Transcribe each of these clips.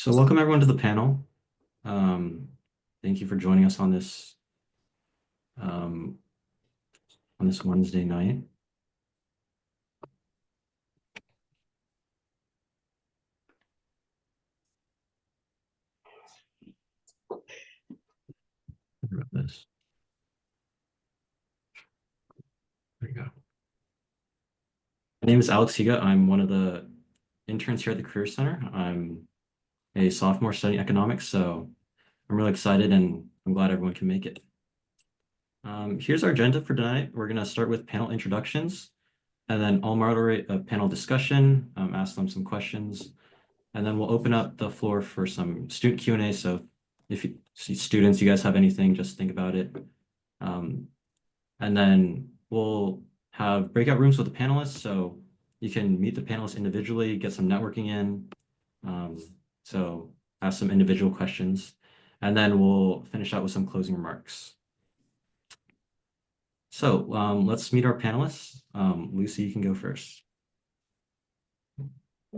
So welcome everyone to the panel. Thank you for joining us um, on this Wednesday night. About this. There you go. My name is Alex Higa. I'm one of the interns here at the Career Center. I'm a sophomore studying economics, so I'm really excited and I'm glad everyone can make it. Here's our agenda for tonight. We're going to start with panel introductions, and then I'll moderate a panel discussion, ask them some questions, and then we'll open up the floor for some student Q&A. So if you see students, you guys have anything, just think about it. And then we'll have breakout rooms with the panelists, so you can meet the panelists individually, get some networking in. So ask some individual questions, and then we'll finish out with some closing remarks. So let's meet our panelists. Lucy, you can go first.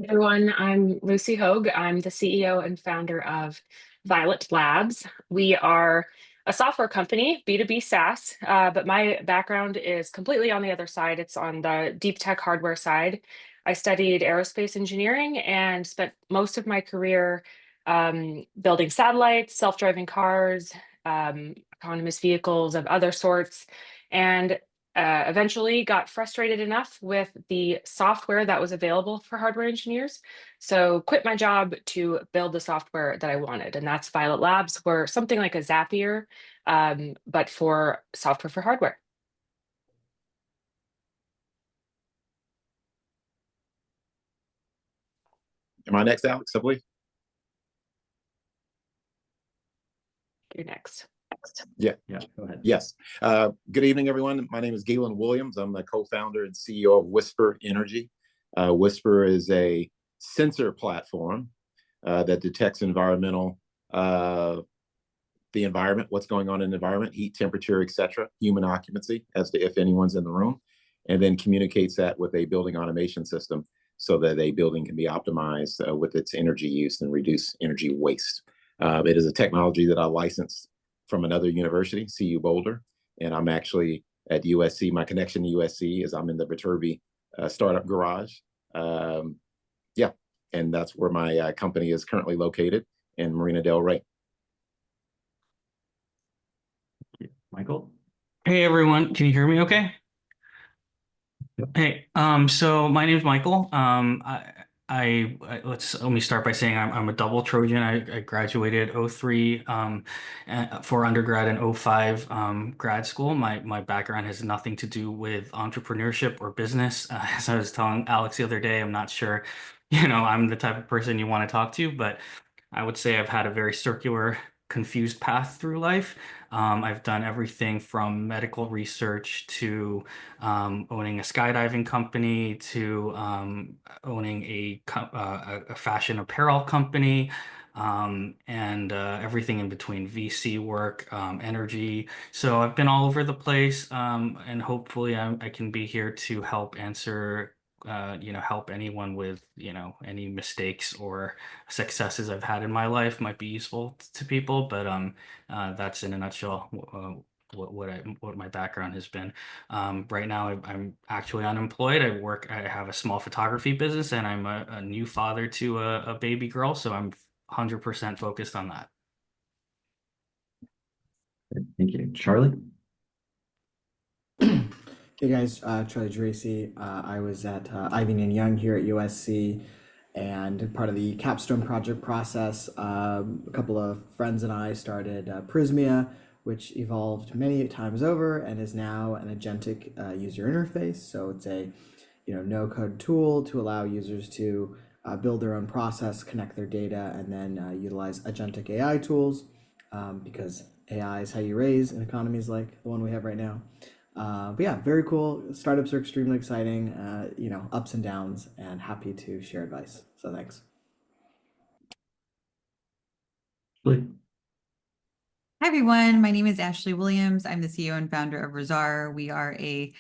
Everyone, I'm Lucy Hogue. I'm the CEO and founder of Violet Labs. We are a software company, B2B SaaS, but my background is completely on the other side. It's on the deep tech hardware side. I studied aerospace engineering and spent most of my career building satellites, self-driving cars, autonomous vehicles of other sorts, and eventually got frustrated enough with the software that was available for hardware engineers. So quit my job to build the software that I wanted. And that's Violet Labs. We're something like a Zapier, but for software for hardware. Am I next, Alex, I believe? You're next. Yeah, go ahead. Yes. Good evening, everyone. My name is Galen Williams. I'm the co-founder and CEO of Whisper Energy. Whisper is a sensor platform that detects the environment, what's going on in the environment, heat, temperature, etc., human occupancy, as to if anyone's in the room, and then communicates that with a building automation system so that a building can be optimized with its energy use and reduce energy waste. It is a technology that I licensed from another university, CU Boulder, and I'm actually at USC. My connection to USC is I'm in the Viterbi startup garage. Yeah, and that's where my company is currently located in Marina Del Rey. Michael? Hey everyone, can you hear me okay? Yep. Hey, so my name's Michael. Let me start by saying I'm a double Trojan. I graduated 03 for undergrad and 05 grad school. My background has nothing to do with entrepreneurship or business. As I was telling Alex the other day, I'm not sure, I'm the type of person you want to talk to, but I would say I've had a very circular, confused path through life. I've done everything from medical research to owning a skydiving company to owning a fashion apparel company, and everything in between, VC work, energy. So I've been all over the place, and hopefully I can be here to help answer help anyone with, any mistakes or successes I've had in my life might be useful to people. But that's in a nutshell what my background has been. Right now I'm actually unemployed. I have a small photography business, and I'm a new father to a baby girl, so I'm 100% focused on that. Thank you. Charlie? Hey guys, Charlie Geraci. I was at Ivy and Young here at USC and part of the capstone project process. A couple of friends and I started Prismia, which evolved many times over and is now an agentic user interface. So it's a no-code tool to allow users to build their own process, connect their data, and then utilize agentic AI tools because AI is how you raise in economies like the one we have right now. But yeah, very cool. Startups are extremely exciting, ups and downs, and happy to share advice. So thanks. Hi everyone, my name is Ashley Williams. I'm the CEO and founder of Razar. We are a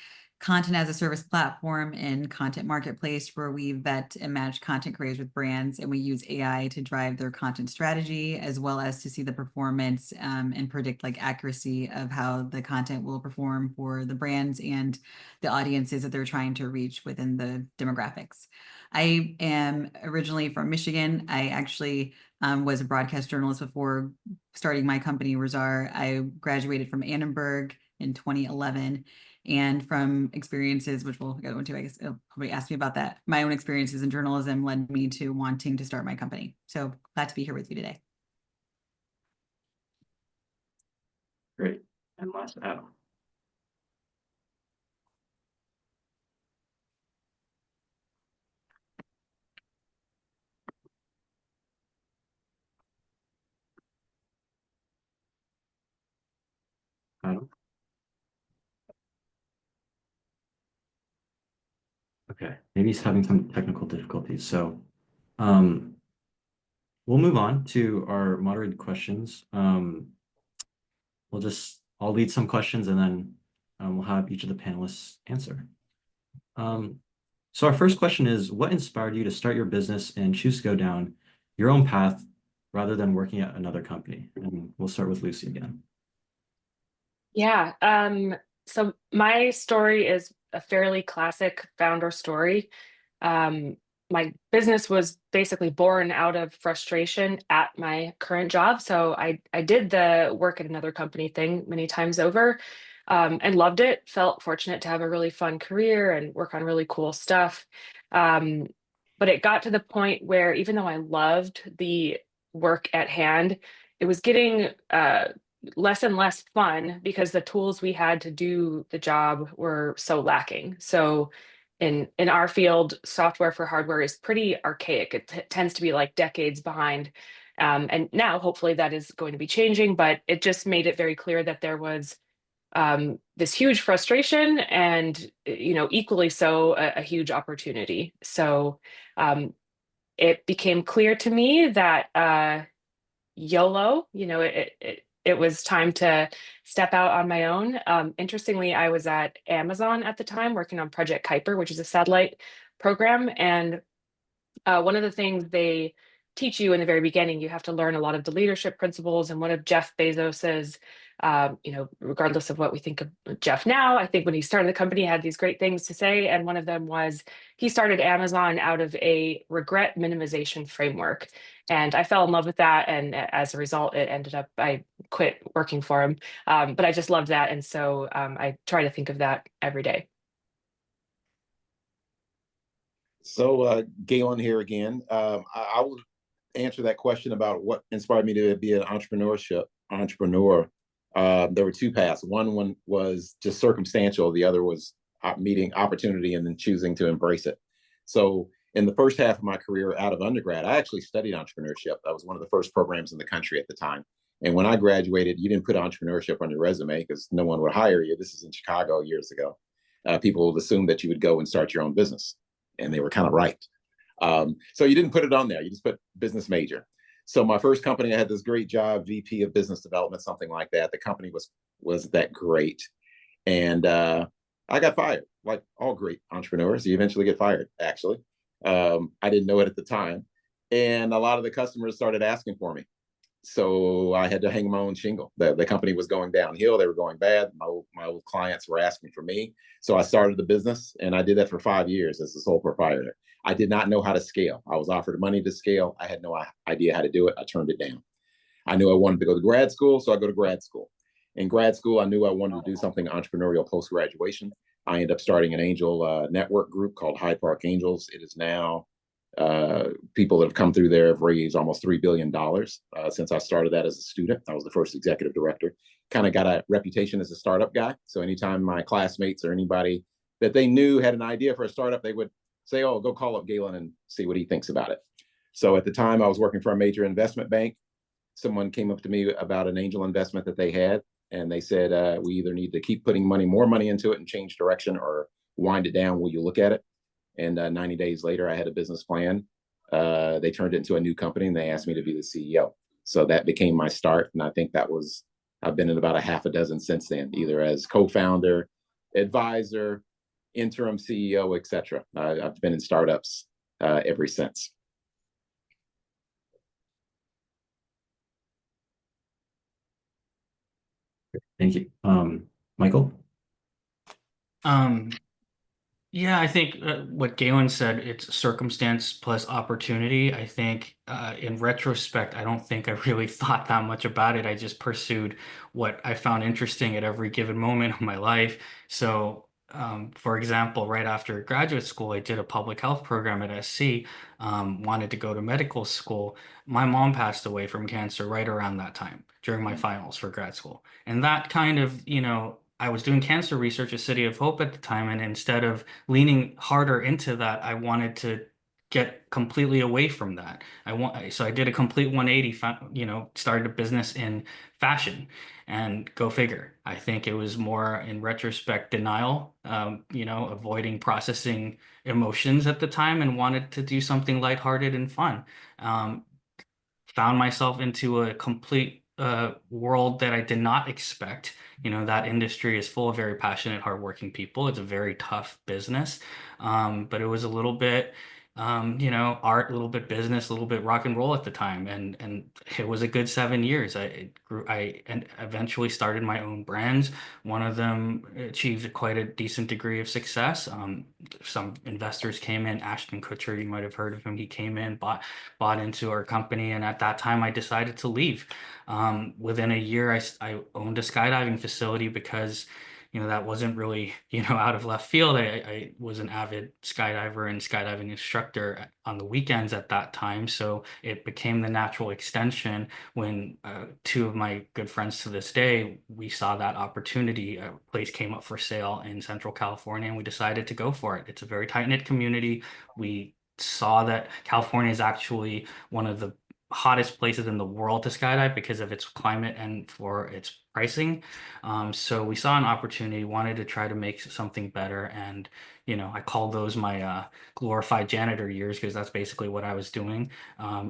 content as a service platform and content marketplace where we vet and match content creators with brands, and we use AI to drive their content strategy as well as to see the performance and predict like accuracy of how the content will perform for the brands and the audiences that they're trying to reach within the demographics. I am originally from Michigan. I actually was a broadcast journalist before starting my company, Razar. I graduated from Annenberg in 2011. And from experiences, which we'll go into, I guess it'll probably ask me about that. My own experiences in journalism led me to wanting to start my company. So glad to be here with you today. Great. And last, Adam. Adam? Okay, maybe he's having some technical difficulties. So we'll move on to our moderated questions. I'll lead some questions and then we'll have each of the panelists answer. So our first question is, what inspired you to start your business and choose to go down your own path rather than working at another company? And we'll start with Lucy again. Yeah. So my story is a fairly classic founder story. My business was basically born out of frustration at my current job. So I did the work at another company thing many times over, and loved it. Felt fortunate to have a really fun career and work on really cool stuff. But it got to the point where even though I loved the work at hand, it was getting less and less fun because the tools we had to do the job were so lacking. So in our field, software for hardware is pretty archaic. It tends to be like decades behind. And now hopefully that is going to be changing, but it just made it very clear that there was this huge frustration and, equally so a huge opportunity. So it became clear to me that YOLO, it was time to step out on my own. Interestingly, I was at Amazon at the time working on Project Kuiper, which is a satellite program. And one of the things they teach you in the very beginning, you have to learn a lot of the leadership principles. And one of Jeff Bezos's, regardless of what we think of Jeff now, I think when he started the company, he had these great things to say. And one of them was he started Amazon out of a regret minimization framework. And I fell in love with that. And as a result, it ended up, I quit working for him. But I just loved that. And so I try to think of that every day. So Galen here again. I will answer that question about what inspired me to be an entrepreneur. There were two paths. One was just circumstantial. The other was meeting opportunity and then choosing to embrace it. So in the first half of my career out of undergrad, I actually studied entrepreneurship. That was one of the first programs in the country at the time. And when I graduated, you didn't put entrepreneurship on your resume because no one would hire you. This is in Chicago years ago. People would assume that you would go and start your own business. And they were kind of right. So you didn't put it on there. You just put business major. So my first company, I had this great job, VP of business development, something like that. The company was that great. And I got fired, like all great entrepreneurs. You eventually get fired, actually. I didn't know it at the time. And a lot of the customers started asking for me. So I had to hang my own shingle. The company was going downhill. They were going bad. My old clients were asking for me. So I started the business, and I did that for 5 years as a sole proprietor. I did not know how to scale. I was offered money to scale. I had no idea how to do it. I turned it down. I knew I wanted to go to grad school, so I go to grad school. In grad school, I knew I wanted to do something entrepreneurial post-graduation. I ended up starting an angel network group called Hyde Park Angels. It is now people that have come through there have raised almost $3 billion since I started that as a student. I was the first executive director. Kind of got a reputation as a startup guy. So anytime my classmates or anybody that they knew had an idea for a startup, they would say, oh, go call up Galen and see what he thinks about it. So at the time I was working for a major investment bank. Someone came up to me about an angel investment that they had. And they said, we either need to keep putting more money into it and change direction or wind it down. Will you look at it? And 90 days later, I had a business plan. They turned it into a new company and they asked me to be the CEO. So that became my start. And I think I've been in about a half a dozen since then, either as co-founder, advisor, interim CEO, etc. I've been in startups ever since. Thank you. Michael? Yeah, I think what Galen said, it's circumstance plus opportunity. I think in retrospect, I don't think I really thought that much about it. I just pursued what I found interesting at every given moment of my life. So, for example, right after graduate school, I did a public health program at SC, wanted to go to medical school. My mom passed away from cancer right around that time during my finals for grad school. And that kind of, I was doing cancer research at City of Hope at the time, and instead of leaning harder into that, I wanted to get completely away from that. So I did a complete 180, started a business in fashion, and go figure. I think it was more in retrospect denial, avoiding processing emotions at the time and wanted to do something lighthearted and fun. Um, Found myself into a complete world that I did not expect. That industry is full of very passionate, hardworking people. It's a very tough business. But it was a little bit, art, a little bit business, a little bit rock and roll at the time. And it was a good 7 years. I and eventually started my own brands. One of them achieved quite a decent degree of success. Some investors came in. Ashton Kutcher, you might have heard of him. He came in, bought into our company, and at that time I decided to leave. Within a year, I owned a skydiving facility because that wasn't really out of left field. I was an avid skydiver and skydiving instructor on the weekends at that time, so it became the natural extension when two of my good friends to this day, we saw that opportunity. A place came up for sale in Central California, and we decided to go for it. It's a very tight-knit community. We saw that California is actually one of the hottest places in the world to skydive because of its climate and for its pricing. So we saw an opportunity, wanted to try to make something better. And, I called those my glorified janitor years because that's basically what I was doing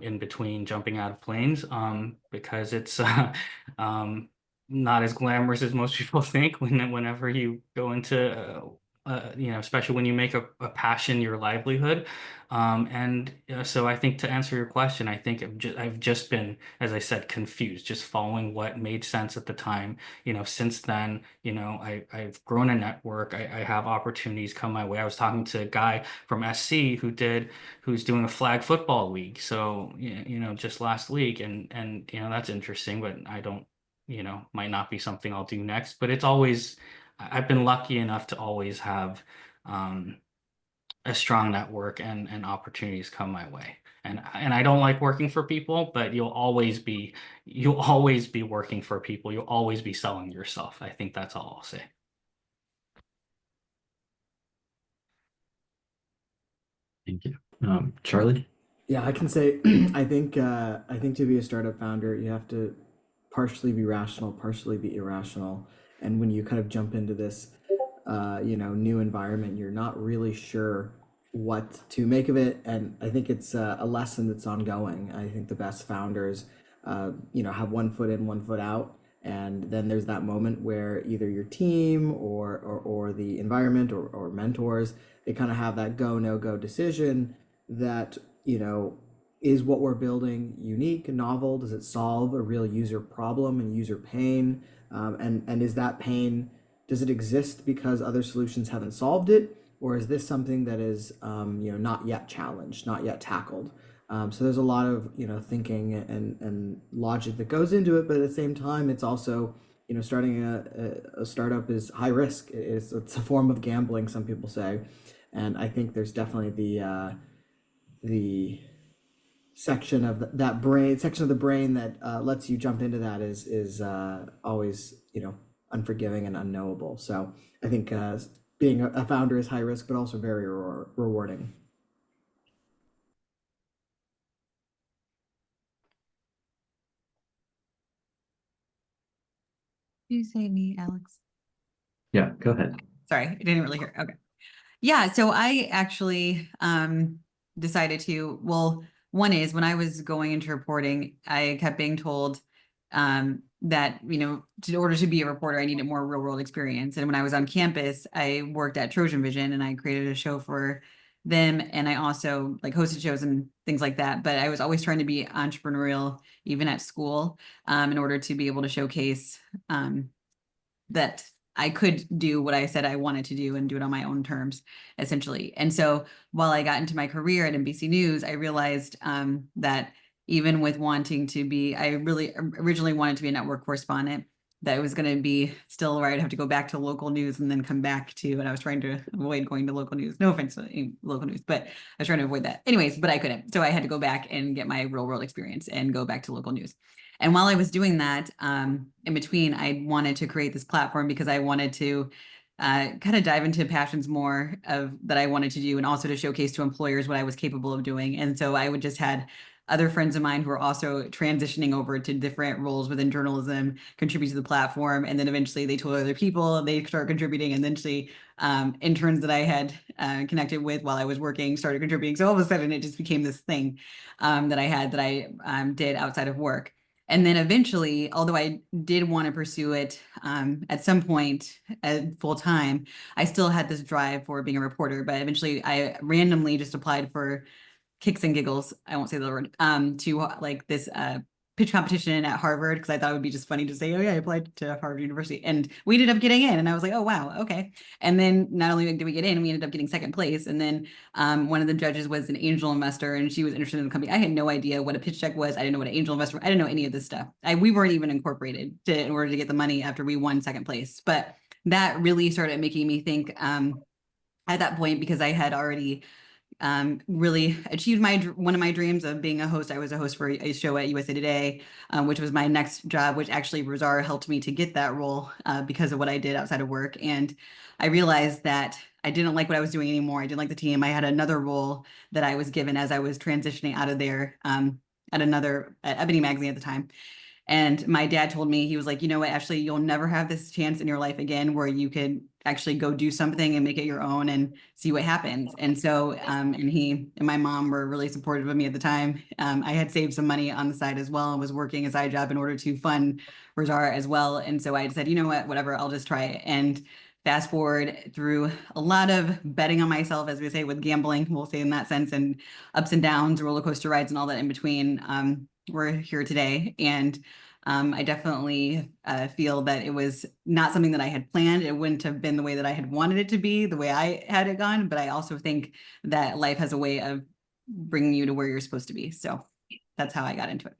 in between jumping out of planes because it's not as glamorous as most people think whenever you go into especially when you make a passion your livelihood. So I think to answer your question, I think I've just been, as I said, confused, just following what made sense at the time. Since then, I've grown a network. I have opportunities come my way. I was talking to a guy from SC who's doing a flag football league. So, just last week, and that's interesting, but I don't, might not be something I'll do next. But I've been lucky enough to always have a strong network and opportunities come my way. And I don't like working for people, but you'll always be working for people. You'll always be selling yourself. I think that's all I'll say. Thank you. Charlie? Yeah, I can say I think to be a startup founder, you have to partially be rational, partially be irrational. And when you kind of jump into this new environment, you're not really sure what to make of it. And I think it's a lesson that's ongoing. I think the best founders, have one foot in, one foot out. And then there's that moment where either your team or the environment or mentors, they kind of have that go, no go decision that, is what we're building unique, novel? Does it solve a real user problem and user pain? And is that pain, does it exist because other solutions haven't solved it? Or is this something that is, not yet challenged, not yet tackled? So there's a lot of, thinking and logic that goes into it, but at the same time, it's also, starting a startup is high risk. It's a form of gambling, some people say. And I think there's definitely the section of the brain that lets you jump into that is always unforgiving and unknowable. So I think being a founder is high risk, but also very rewarding. You say me, Alex? Yeah, go ahead. Sorry, I didn't really hear. Okay. Yeah, so I actually decided well, one is when I was going into reporting, I kept being told that, in order to be a reporter, I needed more real world experience. And when I was on campus, I worked at Trojan Vision and I created a show for them. And I also like hosted shows and things like that. But I was always trying to be entrepreneurial, even at school, in order to be able to showcase that I could do what I said I wanted to do and do it on my own terms, essentially. And so while I got into my career at NBC News, I realized that even with wanting to be, I really originally wanted to be a network correspondent, that it was going to be still where I'd have to go back to local news and then come back to, and I was trying to avoid going to local news. No offense to local news, but I was trying to avoid that. Anyways, but I couldn't. So I had to go back and get my real world experience and go back to local news. And while I was doing that, in between, I wanted to create this platform because I wanted to kind of dive into passions more of that I wanted to do, and also to showcase to employers what I was capable of doing. And so I would just had other friends of mine who were also transitioning over to different roles within journalism contribute to the platform. And then eventually they told other people, they start contributing, and eventually interns that I had connected with while I was working started contributing. So all of a sudden it just became this thing that I had that I did outside of work. And then eventually, although I did want to pursue it at some point full time, I still had this drive for being a reporter. But eventually, I randomly just applied for kicks and giggles. I won't say the word to like this pitch competition at Harvard, because I thought it would be just funny to say, oh yeah, I applied to Harvard University, and we ended up getting in. And I was like, oh wow, okay. And then not only did we get in, we ended up getting second place. And then one of the judges was an angel investor, and she was interested in the company. I had no idea what a pitch deck was. I didn't know what an angel investor. I didn't know any of this stuff. We weren't even incorporated in order to get the money after we won second place. But that really started making me think at that point, because I had already really achieved one of my dreams of being a host. I was a host for a show at USA Today, which was my next job, which actually Razar helped me to get that role because of what I did outside of work. And I realized that I didn't like what I was doing anymore. I didn't like the team. I had another role that I was given as I was transitioning out of there at Ebony Magazine at the time. And my dad told me, he was like, you know what, Ashley, you'll never have this chance in your life again where you could actually go do something and make it your own and see what happens. And so, and he and my mom were really supportive of me at the time. I had saved some money on the side as well and was working a side job in order to fund Razar as well. And so I said, you know what, whatever, I'll just try it. And fast forward through a lot of betting on myself, as we say, with gambling, we'll say in that sense, and ups and downs, roller coaster rides and all that in between. We're here today. And I definitely feel that it was not something that I had planned. It wouldn't have been the way that I had wanted it to be, the way I had it gone. But I also think that life has a way of bringing you to where you're supposed to be. So that's how I got into it.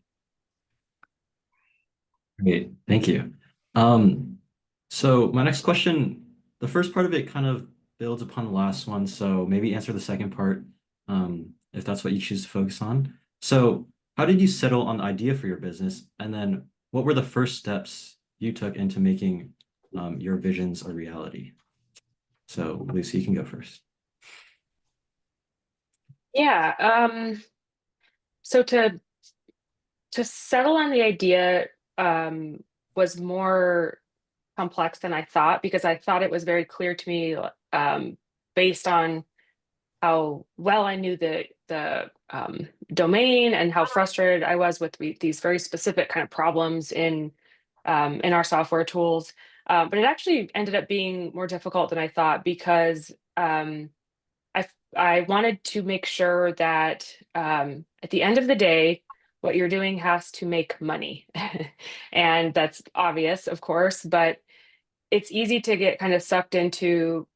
Great, thank you. So my next question, the first part of it kind of builds upon the last one. So maybe answer the second part, if that's what you choose to focus on. So how did you settle on the idea for your business? And then what were the first steps you took into making your visions a reality? So Lucy, you can go first. Yeah. So to settle on the idea was more complex than I thought, because I thought it was very clear to me based on how well I knew the domain and how frustrated I was with these very specific kind of problems in our software tools. But it actually ended up being more difficult than I thought, because I wanted to make sure that at the end of the day, what you're doing has to make money. And that's obvious, of course, but it's easy to get kind of sucked into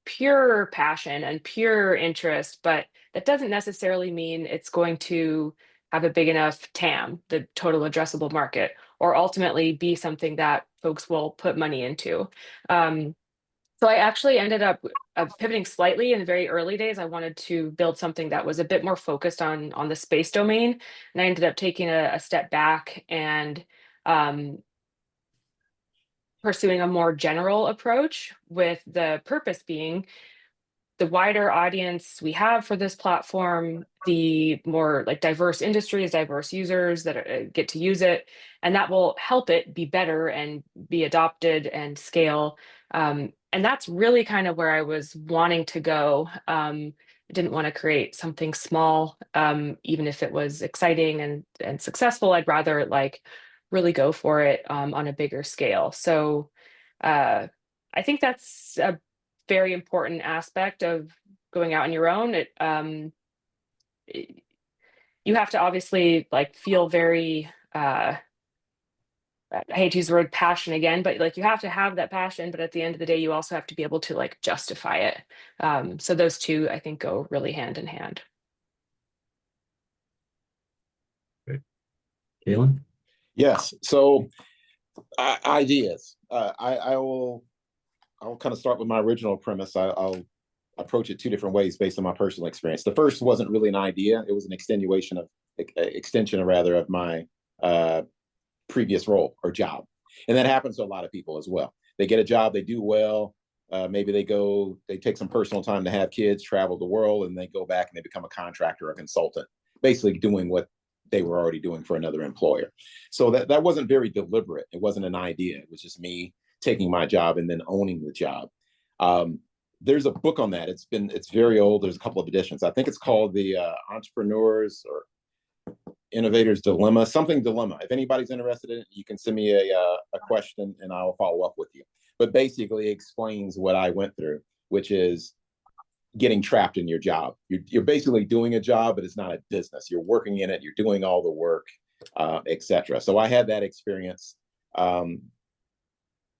pure passion and pure interest, but that doesn't necessarily mean it's going to have a big enough TAM, the total addressable market, or ultimately be something that folks will put money into. So I actually ended up pivoting slightly in the very early days. I wanted to build something that was a bit more focused on the space domain, and I ended up taking a step back and pursuing a more general approach, with the purpose being the wider audience we have for this platform, the more like diverse industries, diverse users that get to use it, and that will help it be better and be adopted and scale. And that's really kind of where I was wanting to go. I didn't want to create something small, even if it was exciting and successful. I'd rather like really go for it on a bigger scale. So I think that's a very important aspect of going out on your own. You have to obviously like feel very I hate to use the word passion again, but like you have to have that passion, but at the end of the day, you also have to be able to like justify it. So those two, I think, go really hand in hand. Galen? Yes. So ideas. I'll kind of start with my original premise. I'll approach it two different ways based on my personal experience. The first wasn't really an idea; it was an extension, rather, of my previous role or job, and that happens to a lot of people as well. They get a job, they do well. Maybe they take some personal time to have kids, travel the world, and they go back and they become a contractor or a consultant, basically doing what they were already doing for another employer. So that wasn't very deliberate. It wasn't an idea. It was just me taking my job and then owning the job. There's a book on that. It's very old. There's a couple of editions. I think it's called the Entrepreneurs or Innovators Dilemma, something dilemma. If anybody's interested in it, you can send me a question and I'll follow up with you. But basically, it explains what I went through, which is getting trapped in your job. You're basically doing a job, but it's not a business. You're working in it. You're doing all the work, etc. So I had that experience, and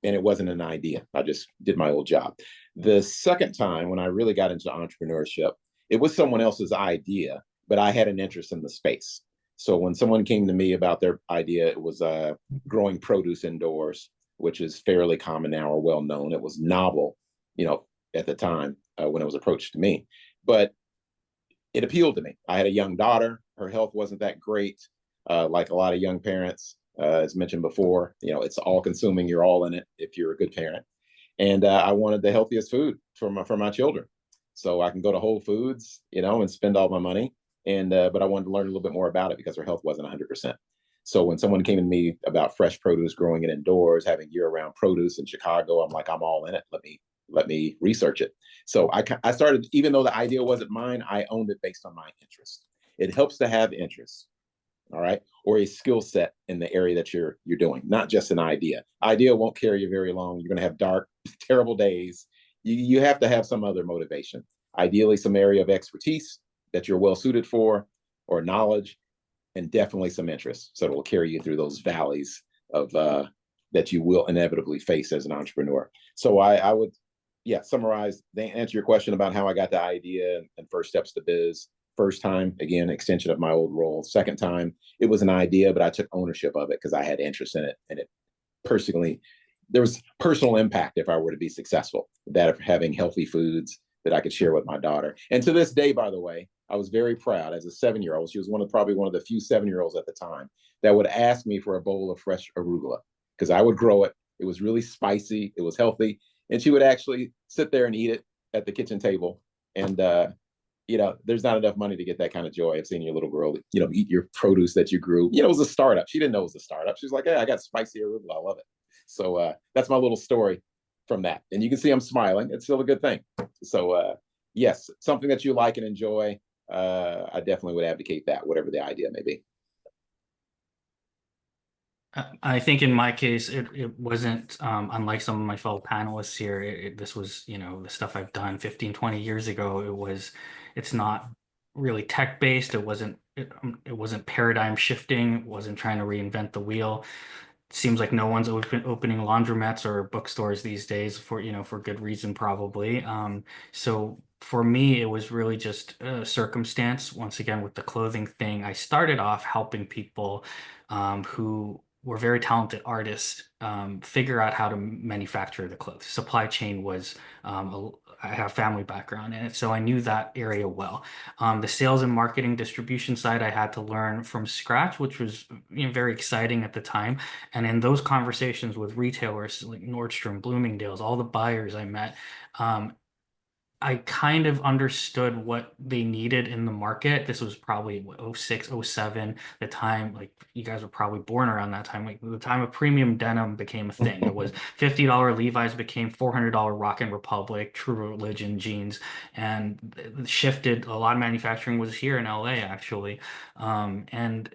it wasn't an idea. I just did my old job. The second time, when I really got into entrepreneurship, it was someone else's idea, but I had an interest in the space. So when someone came to me about their idea, it was growing produce indoors, which is fairly common now or well known. It was novel, at the time when it was approached to me, but it appealed to me. I had a young daughter. Her health wasn't that great. Like a lot of young parents, as mentioned before, it's all consuming. You're all in it if you're a good parent. And I wanted the healthiest food for my children. So I can go to Whole Foods, and spend all my money. But I wanted to learn a little bit more about it because her health wasn't 100%. So when someone came to me about fresh produce, growing it indoors, having year-round produce in Chicago, I'm like, I'm all in it. Let me research it. So I started, even though the idea wasn't mine, I owned it based on my interest. It helps to have interest, all right, or a skill set in the area that you're doing, not just an idea. Idea won't carry you very long. You're going to have dark, terrible days. You have to have some other motivation. Ideally, some area of expertise that you're well suited for, or knowledge, and definitely some interest. So it will carry you through those valleys of that you will inevitably face as an entrepreneur. So I would, summarize, answer your question about how I got the idea and first steps to biz. First time, again, extension of my old role. Second time, it was an idea, but I took ownership of it because I had interest in it, and it personally, there was personal impact if I were to be successful. That of having healthy foods that I could share with my daughter. And to this day, by the way, I was very proud as a 7-year-old. She was probably one of the few 7-year-olds at the time that would ask me for a bowl of fresh arugula because I would grow it. It was really spicy. It was healthy. And she would actually sit there and eat it at the kitchen table. And, there's not enough money to get that kind of joy of seeing your little girl, eat your produce that you grew. It was a startup. She didn't know it was a startup. She's like, hey, I got spicy arugula. I love it. So that's my little story from that. And you can see I'm smiling. It's still a good thing. So yes, something that you like and enjoy. I definitely would advocate that, whatever the idea may be. I think in my case, it wasn't unlike some of my fellow panelists here. This was, the stuff I've done 15, 20 years ago. It's not really tech based. It wasn't paradigm shifting. It wasn't trying to reinvent the wheel. Seems like no one's opening laundromats or bookstores these days for good reason, probably. So for me, it was really just a circumstance. Once again, with the clothing thing, I started off helping people who were very talented artists figure out how to manufacture the clothes. Supply chain was I have family background in it, so I knew that area well. The sales and marketing distribution side, I had to learn from scratch, which was very exciting at the time. And in those conversations with retailers like Nordstrom, Bloomingdale's, all the buyers I met, I kind of understood what they needed in the market. This was probably what, 06, 07, the time, like you guys were probably born around that time, like the time of premium denim became a thing. It was $50 Levi's became $400 Rock and Republic, True Religion jeans, and it shifted. A lot of manufacturing was here in LA, actually. And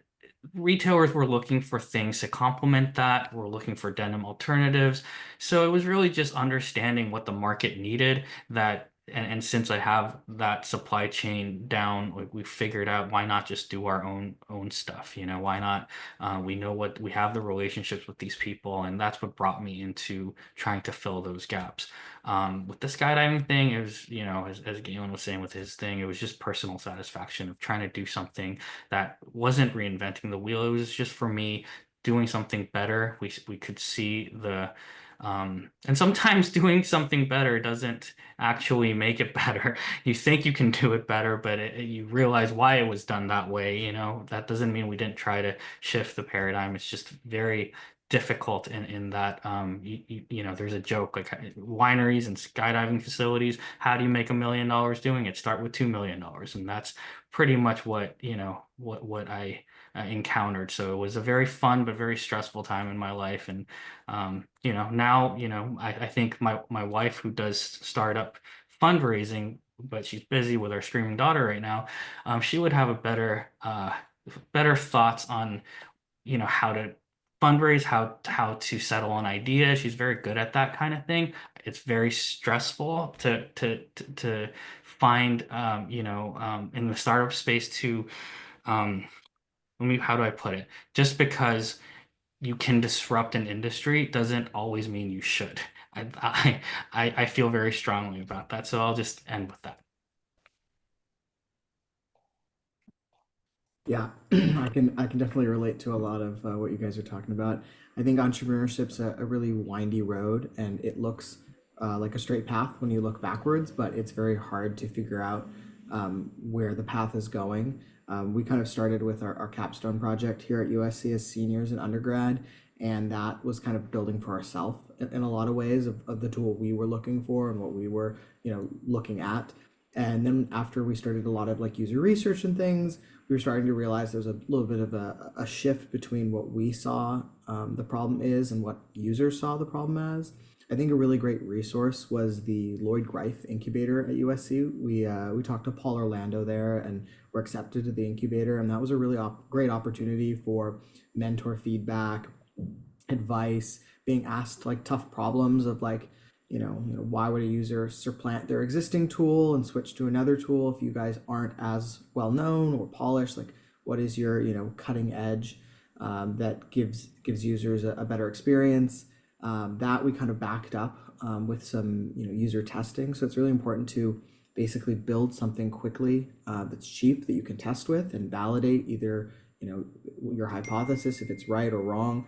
retailers were looking for things to complement that. We're looking for denim alternatives. So it was really just understanding what the market needed that. And since I have that supply chain down, like we figured out why not just do our own stuff, you know, why not? We know what we have the relationships with these people, and that's what brought me into trying to fill those gaps. With the skydiving thing, it was, you know, as Galen was saying with his thing, it was just personal satisfaction of trying to do something that wasn't reinventing the wheel. It was just for me doing something better. We could see the and sometimes doing something better doesn't actually make it better. You think you can do it better, but you realize why it was done that way. You know, that doesn't mean we didn't try to shift the paradigm. It's just very difficult in that you know, there's a joke like wineries and skydiving facilities, how do you make $1 million doing it? Start with $2 million, and that's pretty much what, you know, what I encountered. So it was a very fun but very stressful time in my life. And you know, now, you know, I think my wife, who does startup fundraising, but she's busy with our streaming daughter right now, she would have a better thoughts on, you know, how to fundraise, how to settle an idea. She's very good at that kind of thing. It's very stressful to find, you know, in the startup space to, um, how do I put it? Just because you can disrupt an industry doesn't always mean you should. I feel very strongly about that. So I'll just end with that. Yeah, I can definitely relate to a lot of what you guys are talking about. I think entrepreneurship's a really windy road, and it looks like a straight path when you look backwards, but it's very hard to figure out where the path is going. We kind of started with our capstone project here at USC as seniors and undergrad, and that was kind of building for ourselves in a lot of ways of the tool we were looking for and what we were, you know, looking at. And then after we started a lot of like user research and things, we were starting to realize there's a little bit of a shift between what we saw the problem is and what users saw the problem as. I think a really great resource was the Lloyd Greif incubator at USC. We talked to Paul Orlando there and were accepted to the incubator, and that was a really great opportunity for mentor feedback, advice, being asked like tough problems of like, why would a user supplant their existing tool and switch to another tool if you guys aren't as well known or polished? Like, what is your, cutting edge that gives users a better experience? That we kind of backed up with some, user testing. So it's really important to basically build something quickly that's cheap that you can test with and validate either, your hypothesis if it's right or wrong.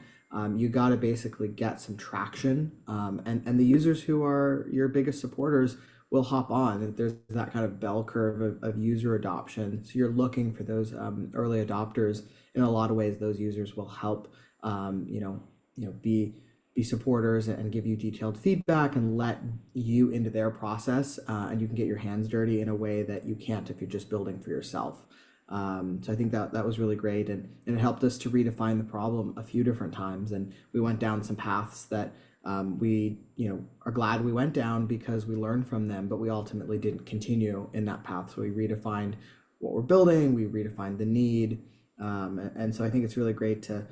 You got to basically get some traction, and the users who are your biggest supporters will hop on. There's that kind of bell curve of user adoption. So you're looking for those early adopters. In a lot of ways, those users will help, be supporters and give you detailed feedback and let you into their process, and you can get your hands dirty in a way that you can't if you're just building for yourself. So I think that was really great, and it helped us to redefine the problem a few different times, and we went down some paths that we are glad we went down because we learned from them, but we ultimately didn't continue in that path. So we redefined what we're building, we redefined the need, and so I think it's really great to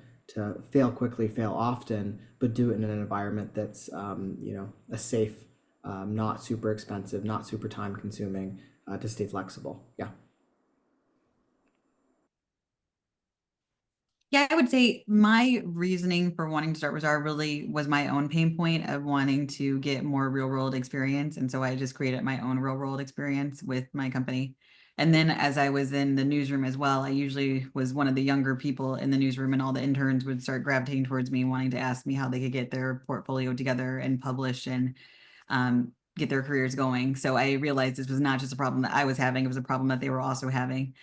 fail quickly, fail often, but do it in an environment that's a safe, not super expensive, not super time consuming, to stay flexible. Yeah. Yeah, I would say my reasoning for wanting to start Bazaar really was my own pain point of wanting to get more real world experience. And so I just created my own real world experience with my company. And then as I was in the newsroom as well, I usually was one of the younger people in the newsroom, and all the interns would start gravitating towards me, wanting to ask me how they could get their portfolio together and publish and get their careers going. So I realized this was not just a problem that I was having, it was a problem that they were also having.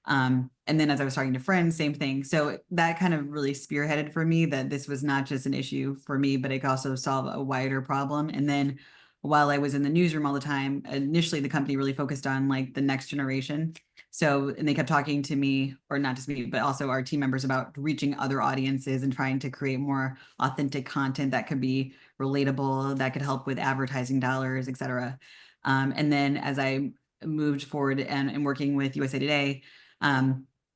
And then as I was talking to friends, same thing. So that kind of really spearheaded for me that this was not just an issue for me, but it could also solve a wider problem. And then while I was in the newsroom all the time, initially the company really focused on like the next generation. So, and they kept talking to me, or not just me, but also our team members, about reaching other audiences and trying to create more authentic content that could be relatable, that could help with advertising dollars, et cetera. And then as I moved forward and working with USA Today,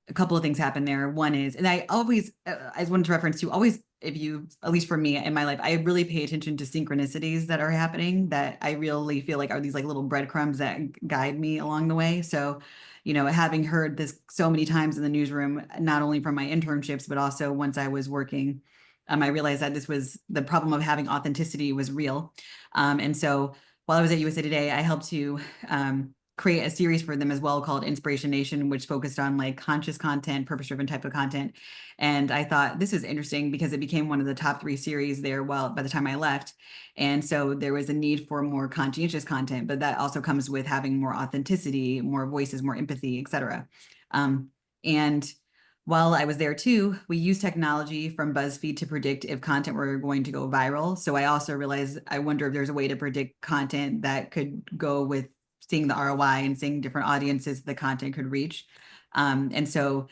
a couple of things happen there. One is, and I always, I wanted to reference to always, if you, at least for me in my life, I really pay attention to synchronicities that are happening that I really feel like are these like little breadcrumbs that guide me along the way. So, you know, having heard this so many times in the newsroom, not only from my internships, but also once I was working, I realized that this was the problem of having authenticity was real. And so while I was at USA Today, I helped to create a series for them as well called Inspiration Nation, which focused on like conscious content, purpose-driven type of content. And I thought this is interesting because it became one of the top 3 series there, well, by the time I left. And so there was a need for more conscientious content, but that also comes with having more authenticity, more voices, more empathy, et cetera. And while I was there too, we used technology from BuzzFeed to predict if content were going to go viral. So I also realized, I wonder if there's a way to predict content that could go with seeing the ROI and seeing different audiences the content could reach. And so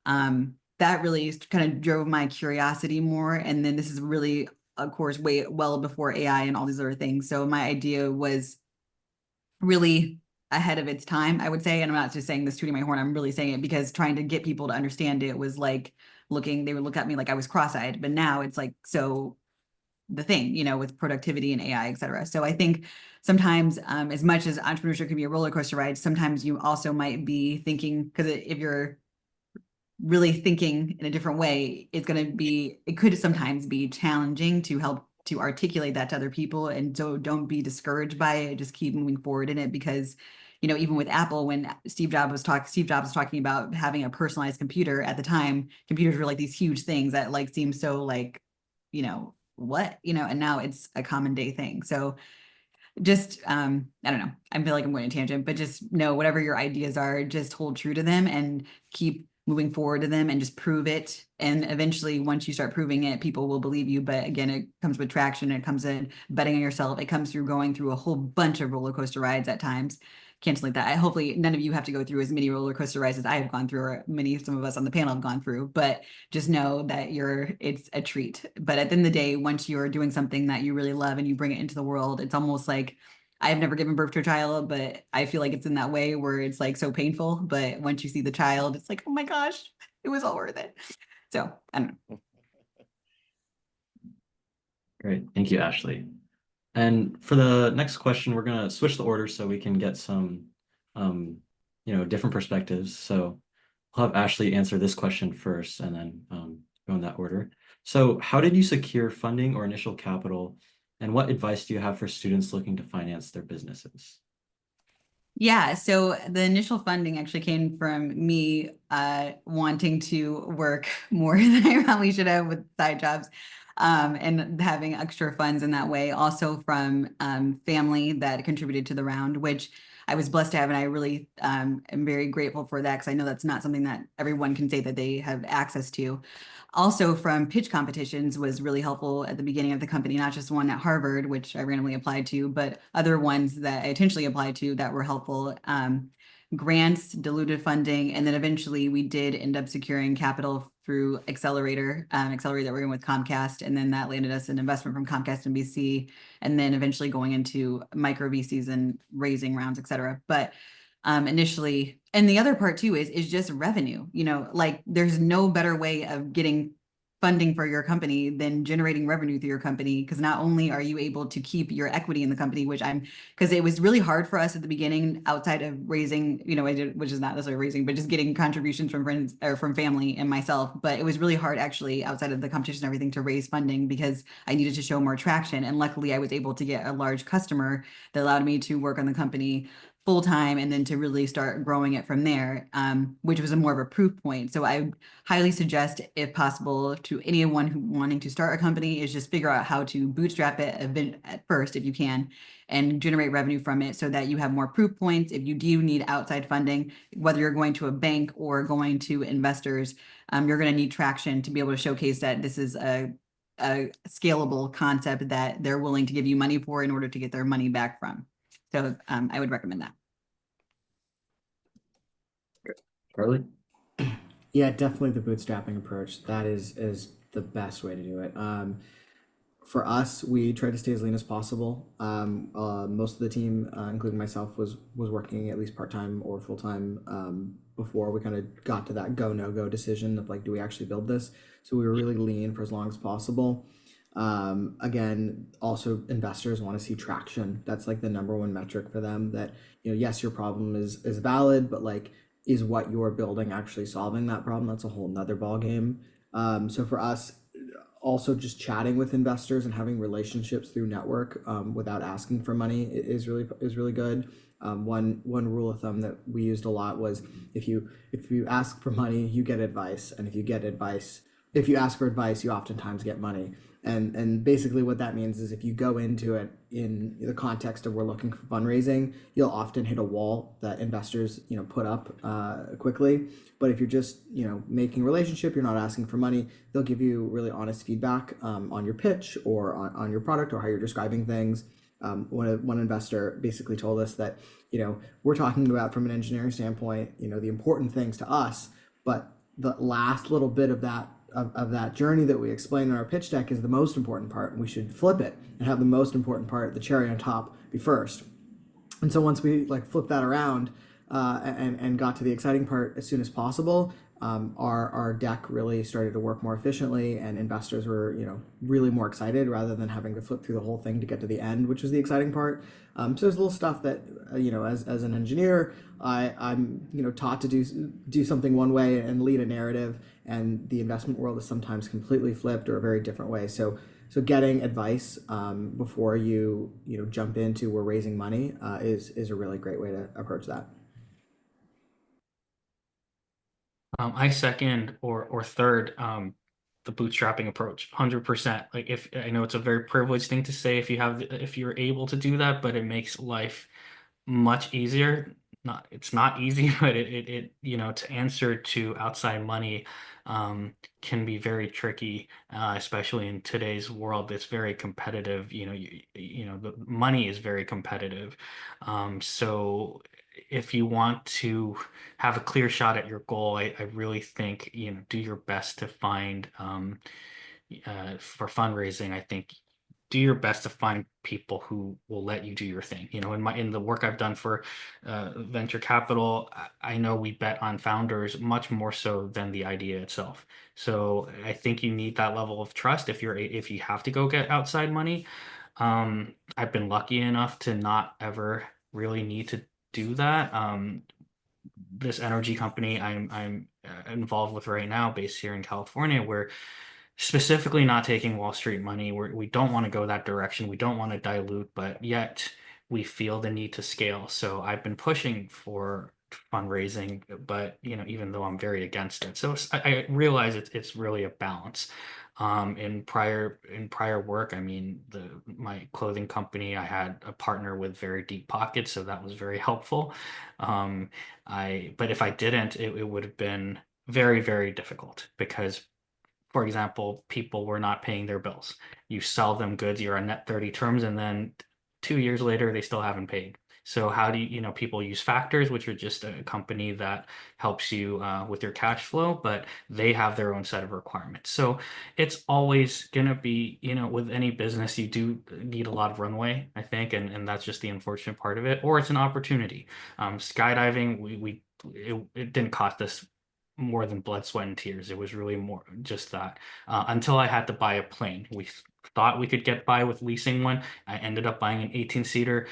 that really kind of drove my curiosity more. And then this is really, of course, way well before AI and all these other things. So my idea was really ahead of its time, I would say. And I'm not just saying this tooting my horn, I'm really saying it because trying to get people to understand it was like they would look at me like I was cross-eyed, but now it's like, so the thing, you know, with productivity and AI, et cetera. So I think sometimes as much as entrepreneurship can be a roller coaster ride, sometimes you also might be thinking, because if you're really thinking in a different way, it could sometimes be challenging to help to articulate that to other people. And so don't be discouraged by it, just keep moving forward in it because, you know, even with Apple, when Steve Jobs was talking about having a personalized computer at the time, computers were like these huge things that like seem so like, you know, what, you know, and now it's a common day thing. So just I don't know, I feel like I'm going to tangent, but just know whatever your ideas are, just hold true to them and keep moving forward to them and just prove it. And eventually once you start proving it, people will believe you. But again, it comes with traction, it comes in betting on yourself, it comes through going through a whole bunch of roller coaster rides at times. Can't like that. Hopefully none of you have to go through as many roller coaster rides as I have gone through, or some of us on the panel have gone through, but just know that it's a treat. But at the end of the day, once you're doing something that you really love and you bring it into the world, it's almost like, I've never given birth to a child, but I feel like it's in that way where it's like so painful. But once you see the child, it's like, oh my gosh, it was all worth it. So I don't know. Great. Thank you, Ashley. And for the next question, we're going to switch the order so we can get some, different perspectives. So I'll have Ashley answer this question first and then go in that order. So how did you secure funding or initial capital? And what advice do you have for students looking to finance their businesses? Yeah, so the initial funding actually came from me wanting to work more than I probably should have with side jobs, and having extra funds in that way. Also from family that contributed to the round, which I was blessed to have, and I really am very grateful for that because I know that's not something that everyone can say that they have access to. Also from pitch competitions was really helpful at the beginning of the company, not just one at Harvard, which I randomly applied to, but other ones that I intentionally applied to that were helpful. Grants, diluted funding, and then eventually we did end up securing capital through Accelerator that we're in with Comcast, and then that landed us an investment from Comcast and BC, and then eventually going into micro VCs and raising rounds, et cetera. But initially, and the other part too is just revenue. You know, like there's no better way of getting funding for your company than generating revenue through your company, because not only are you able to keep your equity in the company, because it was really hard for us at the beginning outside of raising, you know, which is not necessarily raising, but just getting contributions from friends or from family and myself. But it was really hard actually outside of the competition and everything to raise funding because I needed to show more traction. And luckily I was able to get a large customer that allowed me to work on the company full time and then to really start growing it from there, which was a more of a proof point. So I highly suggest, if possible, to anyone who wanting to start a company is just figure out how to bootstrap it at first, if you can, and generate revenue from it so that you have more proof points. If you do need outside funding, whether you're going to a bank or going to investors, you're going to need traction to be able to showcase that this is a scalable concept that they're willing to give you money for in order to get their money back from. So I would recommend that. Charlie? Yeah, definitely the bootstrapping approach. That is the best way to do it. For us, we try to stay as lean as possible. Most of the team, including myself, was working at least part-time or full-time before we kind of got to that go no go decision of like, do we actually build this? So we were really lean for as long as possible. Again, also investors want to see traction. That's like the number one metric for them. That, you know, yes, your problem is valid, but like, is what you're building actually solving that problem? That's a whole nother ball game. So for us, also just chatting with investors and having relationships through network without asking for money is really good. One rule of thumb that we used a lot was if you ask for money, you get advice, and if you ask for advice, you oftentimes get money. And basically what that means is if you go into it in the context of we're looking for fundraising, you'll often hit a wall that investors, you know, put up quickly. But if you're just, you know, making a relationship, you're not asking for money, they'll give you really honest feedback on your pitch or on your product or how you're describing things. One investor basically told us that, you know, we're talking about from an engineering standpoint, you know, the important things to us, but the last little bit of that journey that we explain in our pitch deck is the most important part, and we should flip it and have the most important part, the cherry on top, be first. And so once we like flip that around and got to the exciting part as soon as possible, our deck really started to work more efficiently, and investors were, you know, really more excited rather than having to flip through the whole thing to get to the end, which was the exciting part. So there's little stuff that you know, as an engineer, I'm, you know, taught to do something one way and lead a narrative, and the investment world is sometimes completely flipped or a very different way. So getting advice before you know, jump into we're raising money is a really great way to approach that. I second or third the bootstrapping approach, 100%. Like, if I know it's a very privileged thing to say if you're able to do that, but it makes life much easier. It's not easy, but it you know, to answer to outside money can be very tricky, especially in today's world. It's very competitive. You know, you know, the money is very competitive. So if you want to have a clear shot at your goal, I really think, you know, do your best to find for fundraising. I think do your best to find people who will let you do your thing. You know, in the work I've done for venture capital, I know we bet on founders much more so than the idea itself. So I think you need that level of trust if you have to go get outside money. I've been lucky enough to not ever really need to do that. This energy company I'm involved with right now, based here in California, we're specifically not taking Wall Street money. We don't want to go that direction. We don't want to dilute, but yet we feel the need to scale. So I've been pushing for fundraising, but you know, even though I'm very against it, so I realize it's really a balance. In prior work, I mean, my clothing company, I had a partner with very deep pockets, so that was very helpful. But if I didn't, it would have been very, very difficult because, for example, people were not paying their bills. You sell them goods, you're on net 30 terms, and then 2 years later, they still haven't paid. So how do you know, people use factors, which are just a company that helps you with your cash flow, but they have their own set of requirements. So it's always going to be, you know, with any business, you do need a lot of runway, I think, and that's just the unfortunate part of it, or it's an opportunity. Skydiving, it didn't cost us more than blood, sweat, and tears. It was really more just that until I had to buy a plane. We thought we could get by with leasing one. I ended up buying an 18-seater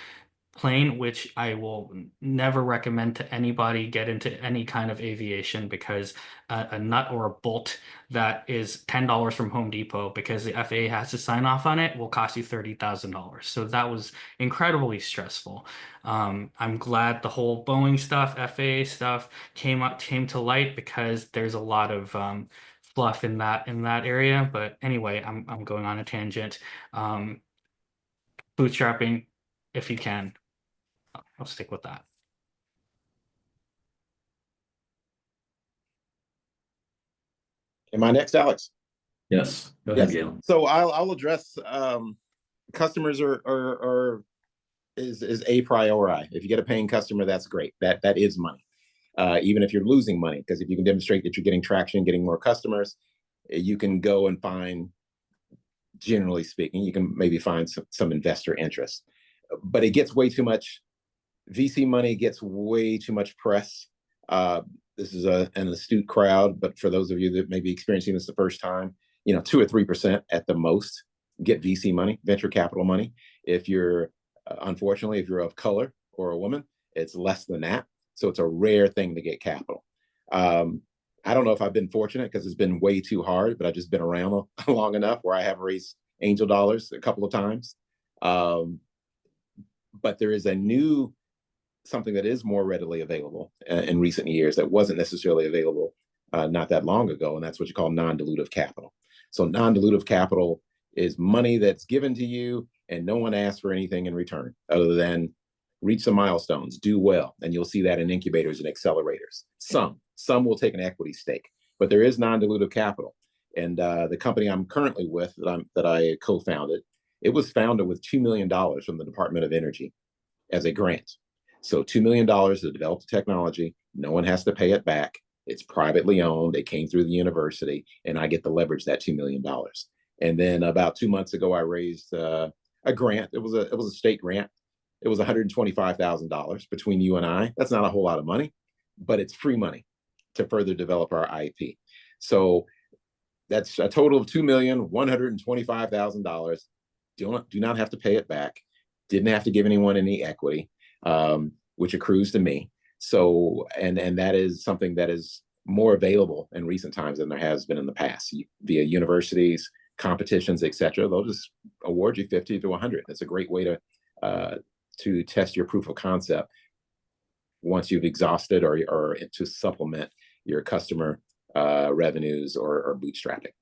plane, which I will never recommend to anybody get into any kind of aviation, because a nut or a bolt that is $10 from Home Depot because the FAA has to sign off on it will cost you $30,000. So that was incredibly stressful. I'm glad the whole Boeing stuff, FAA stuff came to light, because there's a lot of fluff in that area. But anyway, I'm going on a tangent. Bootstrapping, if you can. I'll stick with that. Am I next, Alex? Yes, go ahead, Yes. Gail. So I'll address customers is a priori. If you get a paying customer, that's great. That is money. Even if you're losing money, because if you can demonstrate that you're getting traction, getting more customers, you can go and find generally speaking. You can maybe find some investor interest, but it gets way too much. VC money gets way too much press. This is an astute crowd, but for those of you that may be experiencing this the first time, 2 or 3% at the most get VC money, venture capital money. If you're, unfortunately, if you're of color or a woman, it's less than that. So it's a rare thing to get capital. I don't know if I've been fortunate because it's been way too hard, but I've just been around long enough where I have raised angel dollars a couple of times. But there is something that is more readily available in recent years that wasn't necessarily available not that long ago, and that's what you call non-dilutive capital. So non-dilutive capital is money that's given to you and no one asks for anything in return other than reach some milestones, do well, and you'll see that in incubators and accelerators. Some will take an equity stake, but there is non-dilutive capital. And the company I'm currently with that I co-founded, it was founded with $2 million from the Department of Energy as a grant. So $2 million to develop the technology. No one has to pay it back. It's privately owned. It came through the university, and I get to leverage that $2 million. And then about 2 months ago, I raised a grant. It was a state grant. It was $125,000 between you and I. That's not a whole lot of money, but it's free money to further develop our IP. So that's a total of $2,125,000. Do not have to pay it back. Didn't have to give anyone any equity, which accrues to me. So, and that is something that is more available in recent times than there has been in the past via universities, competitions, etc. They'll just award you 50 to 100. That's a great way to test your proof of concept once you've exhausted or to supplement your customer revenues or bootstrapping.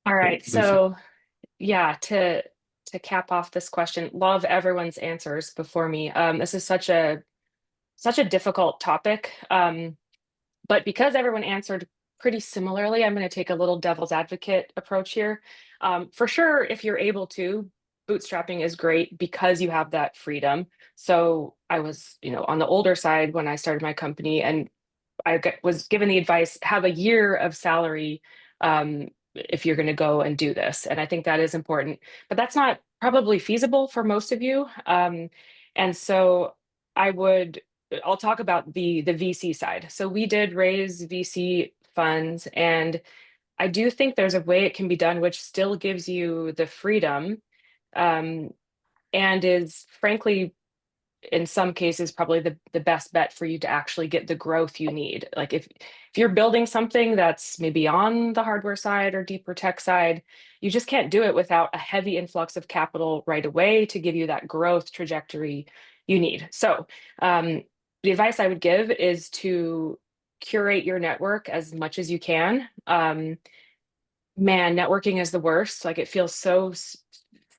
All right. So yeah, to cap off this question, love everyone's answers before me. This is such a difficult topic. But because everyone answered pretty similarly, I'm going to take a little devil's advocate approach here. For sure, if you're able to, bootstrapping is great because you have that freedom. So I was, on the older side when I started my company, and was given the advice, have a year of salary if you're going to go and do this. And I think that is important, but that's not probably feasible for most of you. And so I'll talk about the VC side. So we did raise VC funds, and I do think there's a way it can be done which still gives you the freedom, and is frankly, in some cases, probably the best bet for you to actually get the growth you need. Like if you're building something that's maybe on the hardware side or deeper tech side, you just can't do it without a heavy influx of capital right away to give you that growth trajectory you need. So the advice I would give is to curate your network as much as you can. Man, networking is the worst. Like it feels so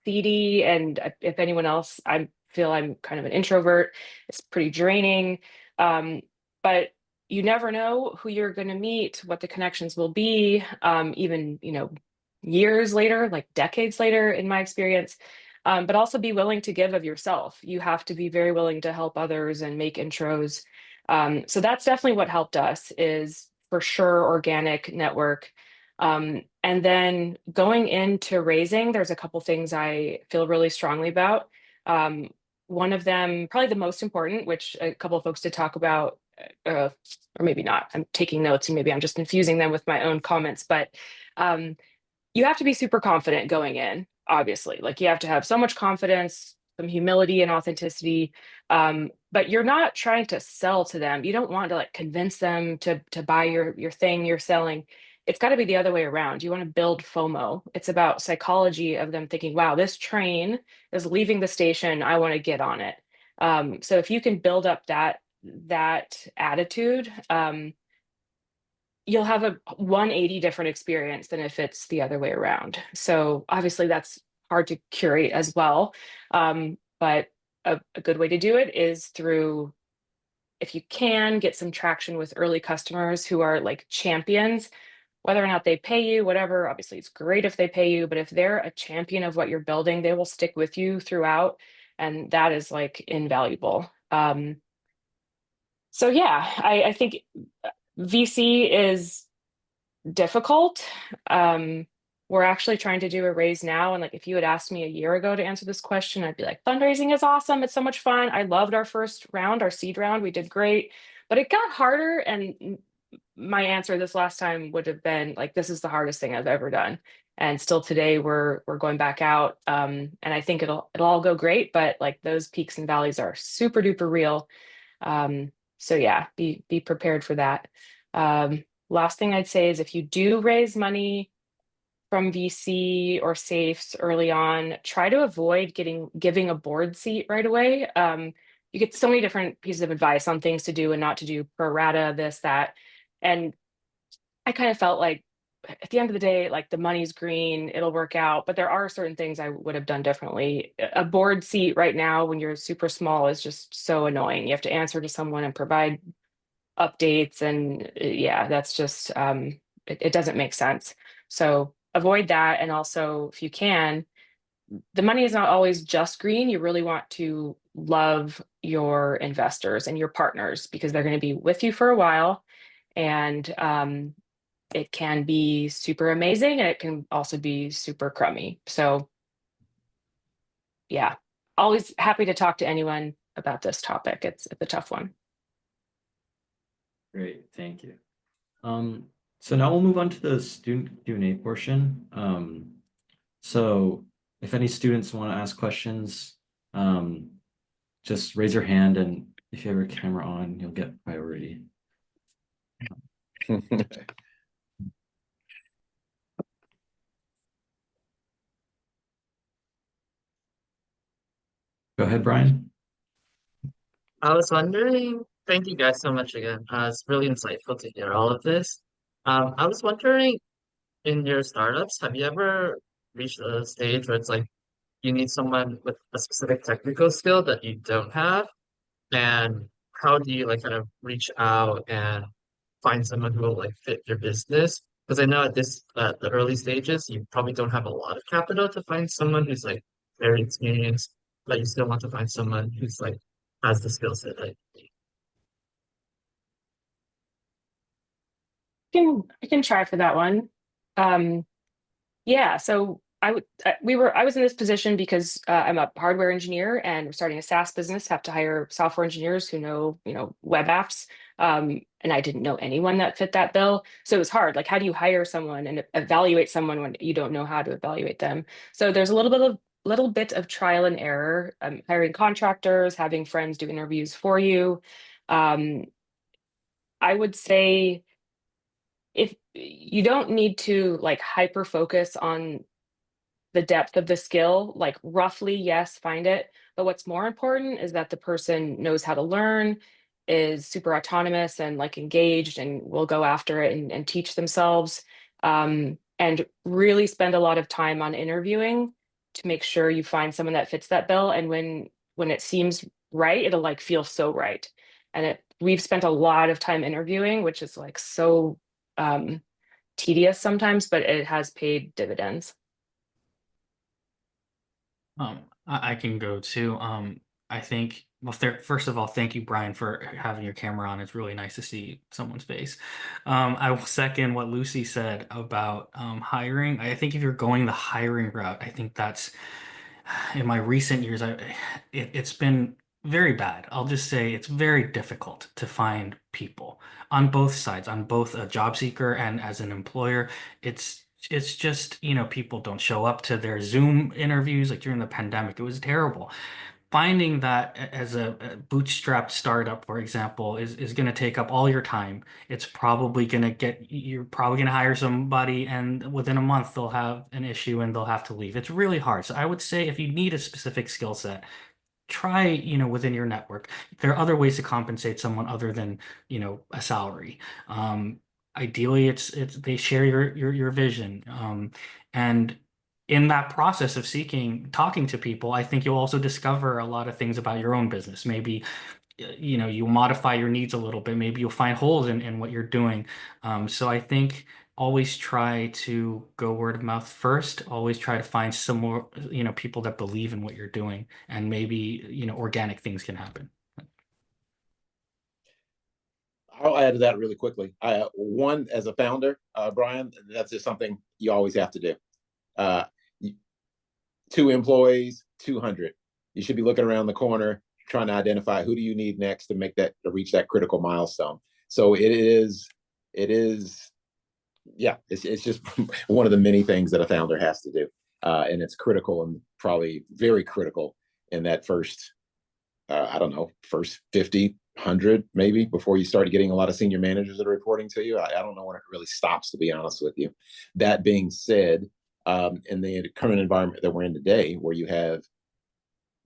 seedy. And if anyone else, I feel I'm kind of an introvert. It's pretty draining. But you never know who you're going to meet, what the connections will be, even, years later, like decades later, in my experience. But also be willing to give of yourself. You have to be very willing to help others and make intros. So that's definitely what helped us, is for sure organic network. And then going into raising, there's a couple things I feel really strongly about. One of them, probably the most important, which a couple of folks did talk about, or maybe not. I'm taking notes and maybe I'm just confusing them with my own comments, but you have to be super confident going in, obviously. Like you have to have so much confidence, some humility and authenticity. But you're not trying to sell to them. You don't want to like convince them to buy your thing you're selling. It's got to be the other way around. You want to build FOMO. It's about psychology of them thinking, wow, this train is leaving the station. I want to get on it. So if you can build up that attitude, you'll have a 180 different experience than if it's the other way around. So obviously that's hard to curate as well. But a good way to do it is through, if you can, get some traction with early customers who are like champions, whether or not they pay you, whatever. Obviously it's great if they pay you, but if they're a champion of what you're building, they will stick with you throughout. And that is like invaluable. So yeah, I think VC is difficult. We're actually trying to do a raise now. And like, if you had asked me a year ago to answer this question, I'd be like, fundraising is awesome. It's so much fun. I loved our first round, our seed round. We did great, but it got harder. And my answer this last time would have been like, this is the hardest thing I've ever done. And still today we're going back out. And I think it'll all go great, but like those peaks and valleys are super duper real. So yeah, be prepared for that. Last thing I'd say is if you do raise money from VC or safes early on, try to avoid giving a board seat right away. You get so many different pieces of advice on things to do and not to do, pro rata, this, that. And I kind of felt like at the end of the day, like the money's green, it'll work out. But there are certain things I would have done differently. A board seat right now when you're super small is just so annoying. You have to answer to someone and provide updates. And yeah, that's just, it doesn't make sense. So avoid that. And also, if you can, the money is not always just green. You really want to love your investors and your partners because they're going to be with you for a while. And it can be super amazing and it can also be super crummy. So yeah, always happy to talk to anyone about this topic. It's a tough one. Great, thank you. So now we'll move on to the student Q&A portion. So if any students want to ask questions, just raise your hand, and if you have your camera on, you'll get priority. Go ahead, Brian. I was wondering, thank you guys so much again. It's really insightful to hear all of this. I was wondering, in your startups, have you ever reached a stage where it's like you need someone with a specific technical skill that you don't have? And how do you like kind of reach out and find someone who will like fit your business? Because I know at the early stages, you probably don't have a lot of capital to find someone who's like very experienced, but you still want to find someone who's like has the skill set that you need. I can try for that one. Um, Yeah, so I was in this position because I'm a hardware engineer and we're starting a SaaS business, have to hire software engineers who know, web apps. And I didn't know anyone that fit that bill. So it was hard. Like, how do you hire someone and evaluate someone when you don't know how to evaluate them? So there's a little bit of trial and error, hiring contractors, having friends do interviews for you. Um, I would say if you don't need to like hyper focus on the depth of the skill, like roughly, yes, find it. But what's more important is that the person knows how to learn, is super autonomous and like engaged and will go after it and teach themselves. And really spend a lot of time on interviewing to make sure you find someone that fits that bill. And when it seems right, it'll like feel so right. And we've spent a lot of time interviewing, which is like so tedious sometimes, but it has paid dividends. I can go too. I think, well, first of all, thank you, Brian, for having your camera on. It's really nice to see someone's face. I will second what Lucy said about hiring. I think if you're going the hiring route, I think that's in my recent years, it's been very bad. I'll just say it's very difficult to find people on both sides, on both a job seeker and as an employer. It's just, people don't show up to their Zoom interviews like during the pandemic. It was terrible. Finding that as a bootstrapped startup, for example, is going to take up all your time. You're probably going to hire somebody and within a month they'll have an issue and they'll have to leave. It's really hard. So I would say if you need a specific skill set, try, within your network. There are other ways to compensate someone other than, a salary. Ideally, it's they share your vision. And in that process of talking to people, I think you'll also discover a lot of things about your own business. Maybe, you modify your needs a little bit. Maybe you'll find holes in what you're doing. So I think always try to go word of mouth first. Always try to find some more, people that believe in what you're doing, and maybe, organic things can happen. I'll add to that really quickly. One, as a founder, Brian, that's just something you always have to do. Uh, 2 employees, 200. You should be looking around the corner, trying to identify who do you need next to make that, to reach that critical milestone. So yeah, it's just one of the many things that a founder has to do. And it's critical, and probably very critical in that first, I don't know, first 50, 100 maybe, before you start getting a lot of senior managers that are reporting to you. I don't know when it really stops, to be honest with you. That being said, in the current environment that we're in today, where you have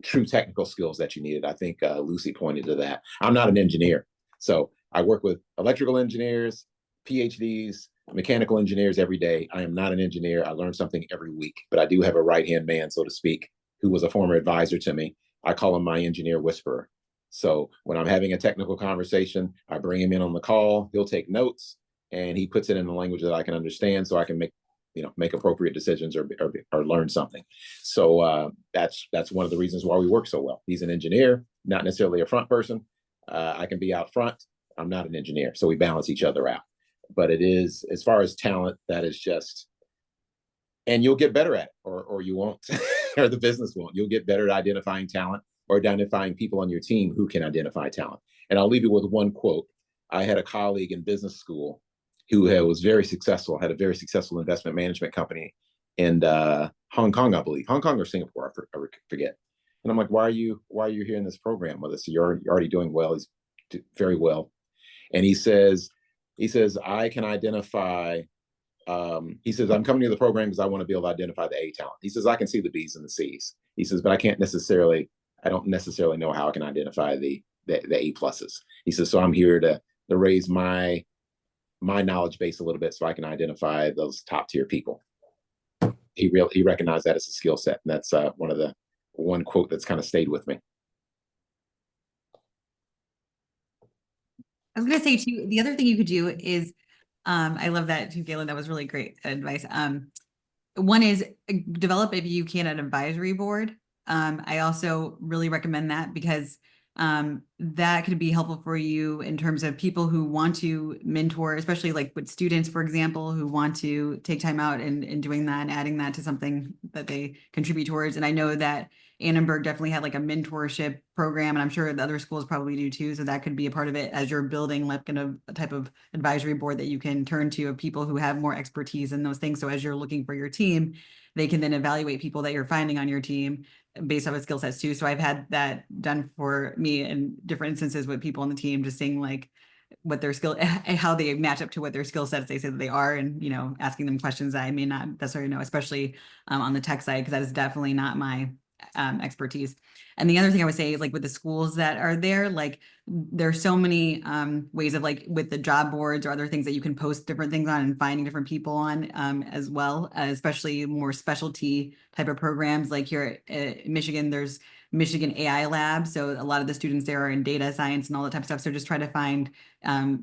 true technical skills that you needed, I think Lucy pointed to that. I'm not an engineer, so I work with electrical engineers, PhDs, mechanical engineers every day. I am not an engineer. I learn something every week, but I do have a right-hand man, so to speak, who was a former advisor to me. I call him my engineer whisperer. So when I'm having a technical conversation, I bring him in on the call. He'll take notes, and he puts it in the language that I can understand, so I can make appropriate decisions, or learn something. So that's one of the reasons why we work so well. He's an engineer, not necessarily a front person. I can be out front. I'm not an engineer, so we balance each other out. But it is, as far as talent, that is just, and you'll get better at it, or you won't, or the business won't. You'll get better at identifying talent, or identifying people on your team who can identify talent. And I'll leave you with one quote. I had a colleague in business school who was very successful, had a very successful investment management company in Hong Kong, I believe, Hong Kong or Singapore, I forget. And I'm like, why are you here in this program with us? You're already doing well. He's very well. And he says, I can identify. He says, I'm coming to the program because I want to be able to identify the A talent. He says, I can see the B's and the C's. He says, but I don't necessarily know how I can identify the A pluses. He says, so I'm here to raise my knowledge base a little bit so I can identify those top tier people. He recognized that as a skill set, and that's one quote that's kind of stayed with me. I was gonna say too, the other thing you could do is, I love that too, Galen. That was really great advice. One is develop, if you can, an advisory board. I also really recommend that because that could be helpful for you in terms of people who want to mentor, especially like with students, for example, who want to take time out and doing that and adding that to something that they contribute towards. And I know that Annenberg definitely had like a mentorship program, and I'm sure the other schools probably do too. So that could be a part of it as you're building like a type of advisory board that you can turn to of people who have more expertise in those things. So as you're looking for your team, they can then evaluate people that you're finding on your team based off of skill sets too. So I've had that done for me in different instances with people on the team, just seeing like what their skill, how they match up to what their skill sets they say that they are, and asking them questions that I may not necessarily know, especially on the tech side, because that is definitely not my expertise. And the other thing I would say is like with the schools that are there, like there's so many ways of like with the job boards or other things that you can post different things on and finding different people on as well, especially more specialty type of programs. Like here in Michigan, there's Michigan AI Lab. So a lot of the students there are in data science and all that type of stuff. So just try to find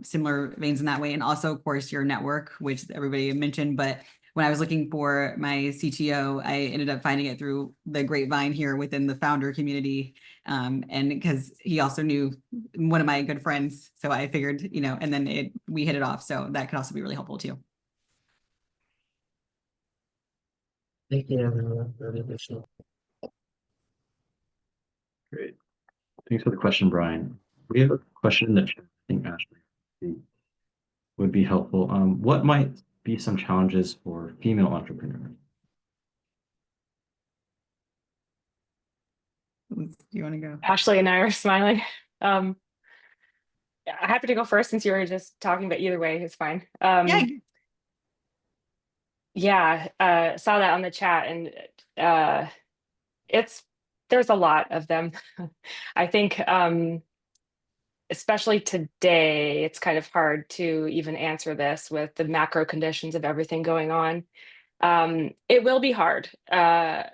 similar veins in that way. And also, of course, your network, which everybody mentioned, but when I was looking for my CTO, I ended up finding it through the grapevine here within the founder community. And because he also knew one of my good friends. So I figured, and then we hit it off. So that could also be really helpful too. Thank you, everyone. Really appreciate it. Great. Thanks for the question, Brian. We have a question that I think Ashley would be helpful. What might be some challenges for female entrepreneurs? Do you want to go? Ashley and I are smiling. I'm happy to go first since you were just talking, but either way is fine. Yeah, saw that on the chat, and there's a lot of them. I think especially today, it's kind of hard to even answer this with the macro conditions of everything going on. It will be hard. But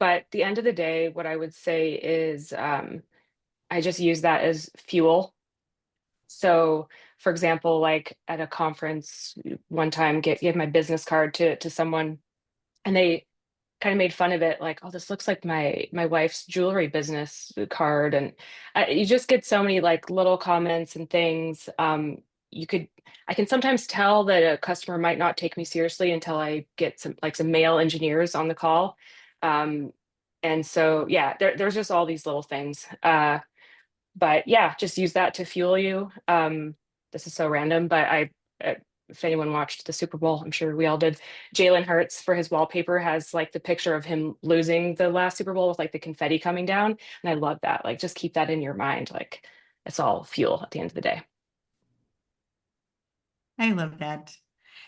at the end of the day, what I would say is I just use that as fuel. So, for example, like at a conference one time, give my business card to someone, and they kind of made fun of it, like, oh, this looks like my wife's jewelry business card. And you just get so many like little comments and things. You could, I can sometimes tell that a customer might not take me seriously until I get some male engineers on the call. Um, and so, yeah, there's just all these little things. But yeah, just use that to fuel you. This is so random, but uh, if anyone watched the Super Bowl, I'm sure we all did. Jalen Hurts for his wallpaper has like the picture of him losing the last Super Bowl with like the confetti coming down. And I love that. Like, just keep that in your mind. Like, it's all fuel at the end of the day. I love that.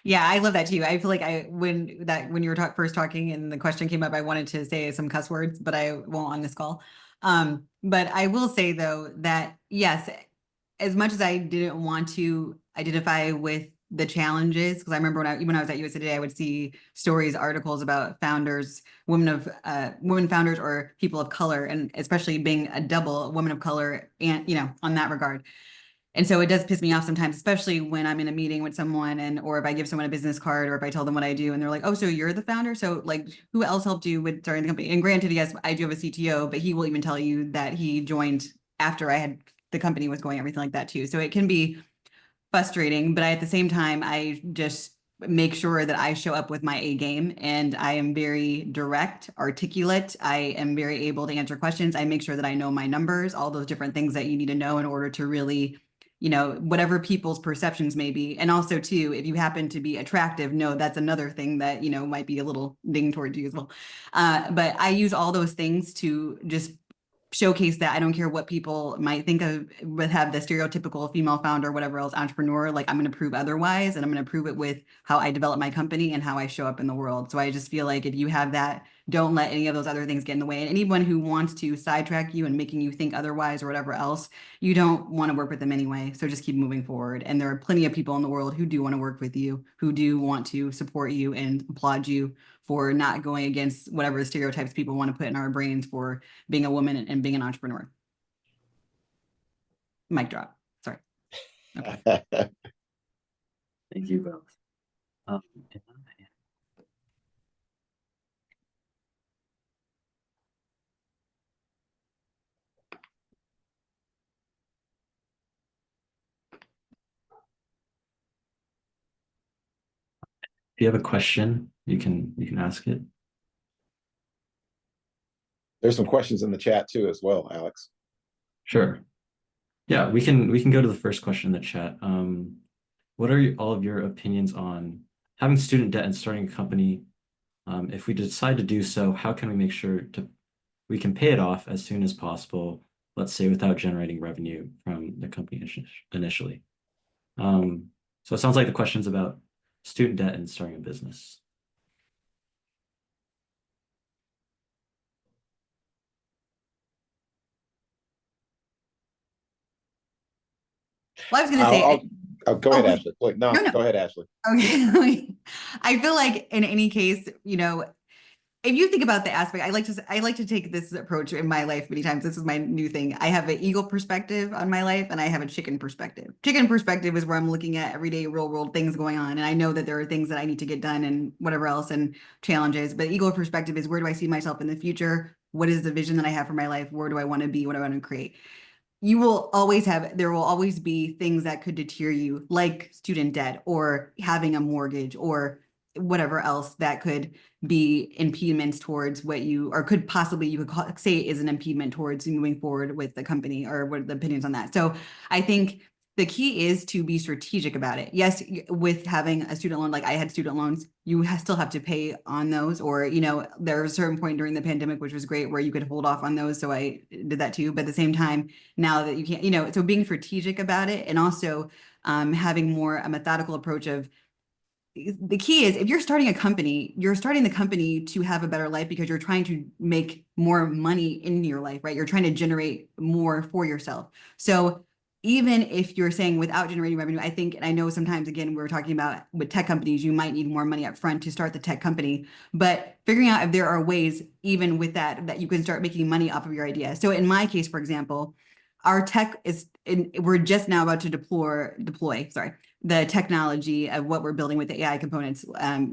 Yeah, I love that too. I feel like when you were first talking and the question came up, I wanted to say some cuss words, but I won't on this call. But I will say though that yes, as much as I didn't want to identify with the challenges, because I remember when I was at USA Today, I would see stories, articles about founders, women founders or people of color, and especially being a double woman of color, and on that regard. And so it does piss me off sometimes, especially when I'm in a meeting with someone or if I give someone a business card or if I tell them what I do and they're like, oh, so you're the founder? So like, who else helped you with starting the company? And granted, yes, I do have a CTO, but he will even tell you that he joined after the company was going, everything like that too. So it can be frustrating, but at the same time, I just make sure that I show up with my A game and I am very direct, articulate. I am very able to answer questions. I make sure that I know my numbers, all those different things that you need to know in order to really, whatever people's perceptions may be. And also too, if you happen to be attractive, no, that's another thing that, might be a little ding towards you as well. But I use all those things to just showcase that I don't care what people might think of, would have the stereotypical female founder, whatever else, entrepreneur, like I'm going to prove otherwise. And I'm going to prove it with how I develop my company and how I show up in the world. So I just feel like if you have that, don't let any of those other things get in the way. And anyone who wants to sidetrack you and making you think otherwise or whatever else, you don't want to work with them anyway. So just keep moving forward. And there are plenty of people in the world who do want to work with you, who do want to support you and applaud you for not going against whatever the stereotypes people want to put in our brains for being a woman and being an entrepreneur. Mic drop. Sorry. Okay. Thank you both. If you have a question, you can ask it. There's some questions in the chat too as well, Alex. Sure. Yeah, we can go to the first question in the chat. What are all of your opinions on having student debt and starting a company? If we decide to do so, how can we make sure we can pay it off as soon as possible, let's say without generating revenue from the company initially? So it sounds like the question's about student debt and starting a business. Well, I was going to say, go ahead, wait. Ashley. Wait, no, No. go ahead, Ashley. Okay. I feel like in any case, if you think about the aspect, I like to take this approach in my life many times. This is my new thing. I have an eagle perspective on my life and I have a chicken perspective. Chicken perspective is where I'm looking at everyday real world things going on. And I know that there are things that I need to get done and whatever else and challenges. But eagle perspective is where do I see myself in the future? What is the vision that I have for my life? Where do I want to be? What do I want to create? There will always be things that could deter you, like student debt or having a mortgage or whatever else that could be impediments towards or could possibly, you could say is an impediment towards moving forward with the company, or what are the opinions on that? So I think the key is to be strategic about it. Yes, with having a student loan, like I had student loans, you still have to pay on those, or, there was a certain point during the pandemic, which was great, where you could hold off on those. So I did that too. But at the same time, now that you can't, so being strategic about it, and also having more a methodical approach of, the key is if you're starting a company, you're starting the company to have a better life because you're trying to make more money in your life, right? You're trying to generate more for yourself. So even if you're saying without generating revenue, I think, and I know sometimes, again, we're talking about with tech companies, you might need more money up front to start the tech company, but figuring out if there are ways, even with that you can start making money off of your idea. So in my case, for example, our tech we're just now about to deploy, the technology of what we're building with the AI components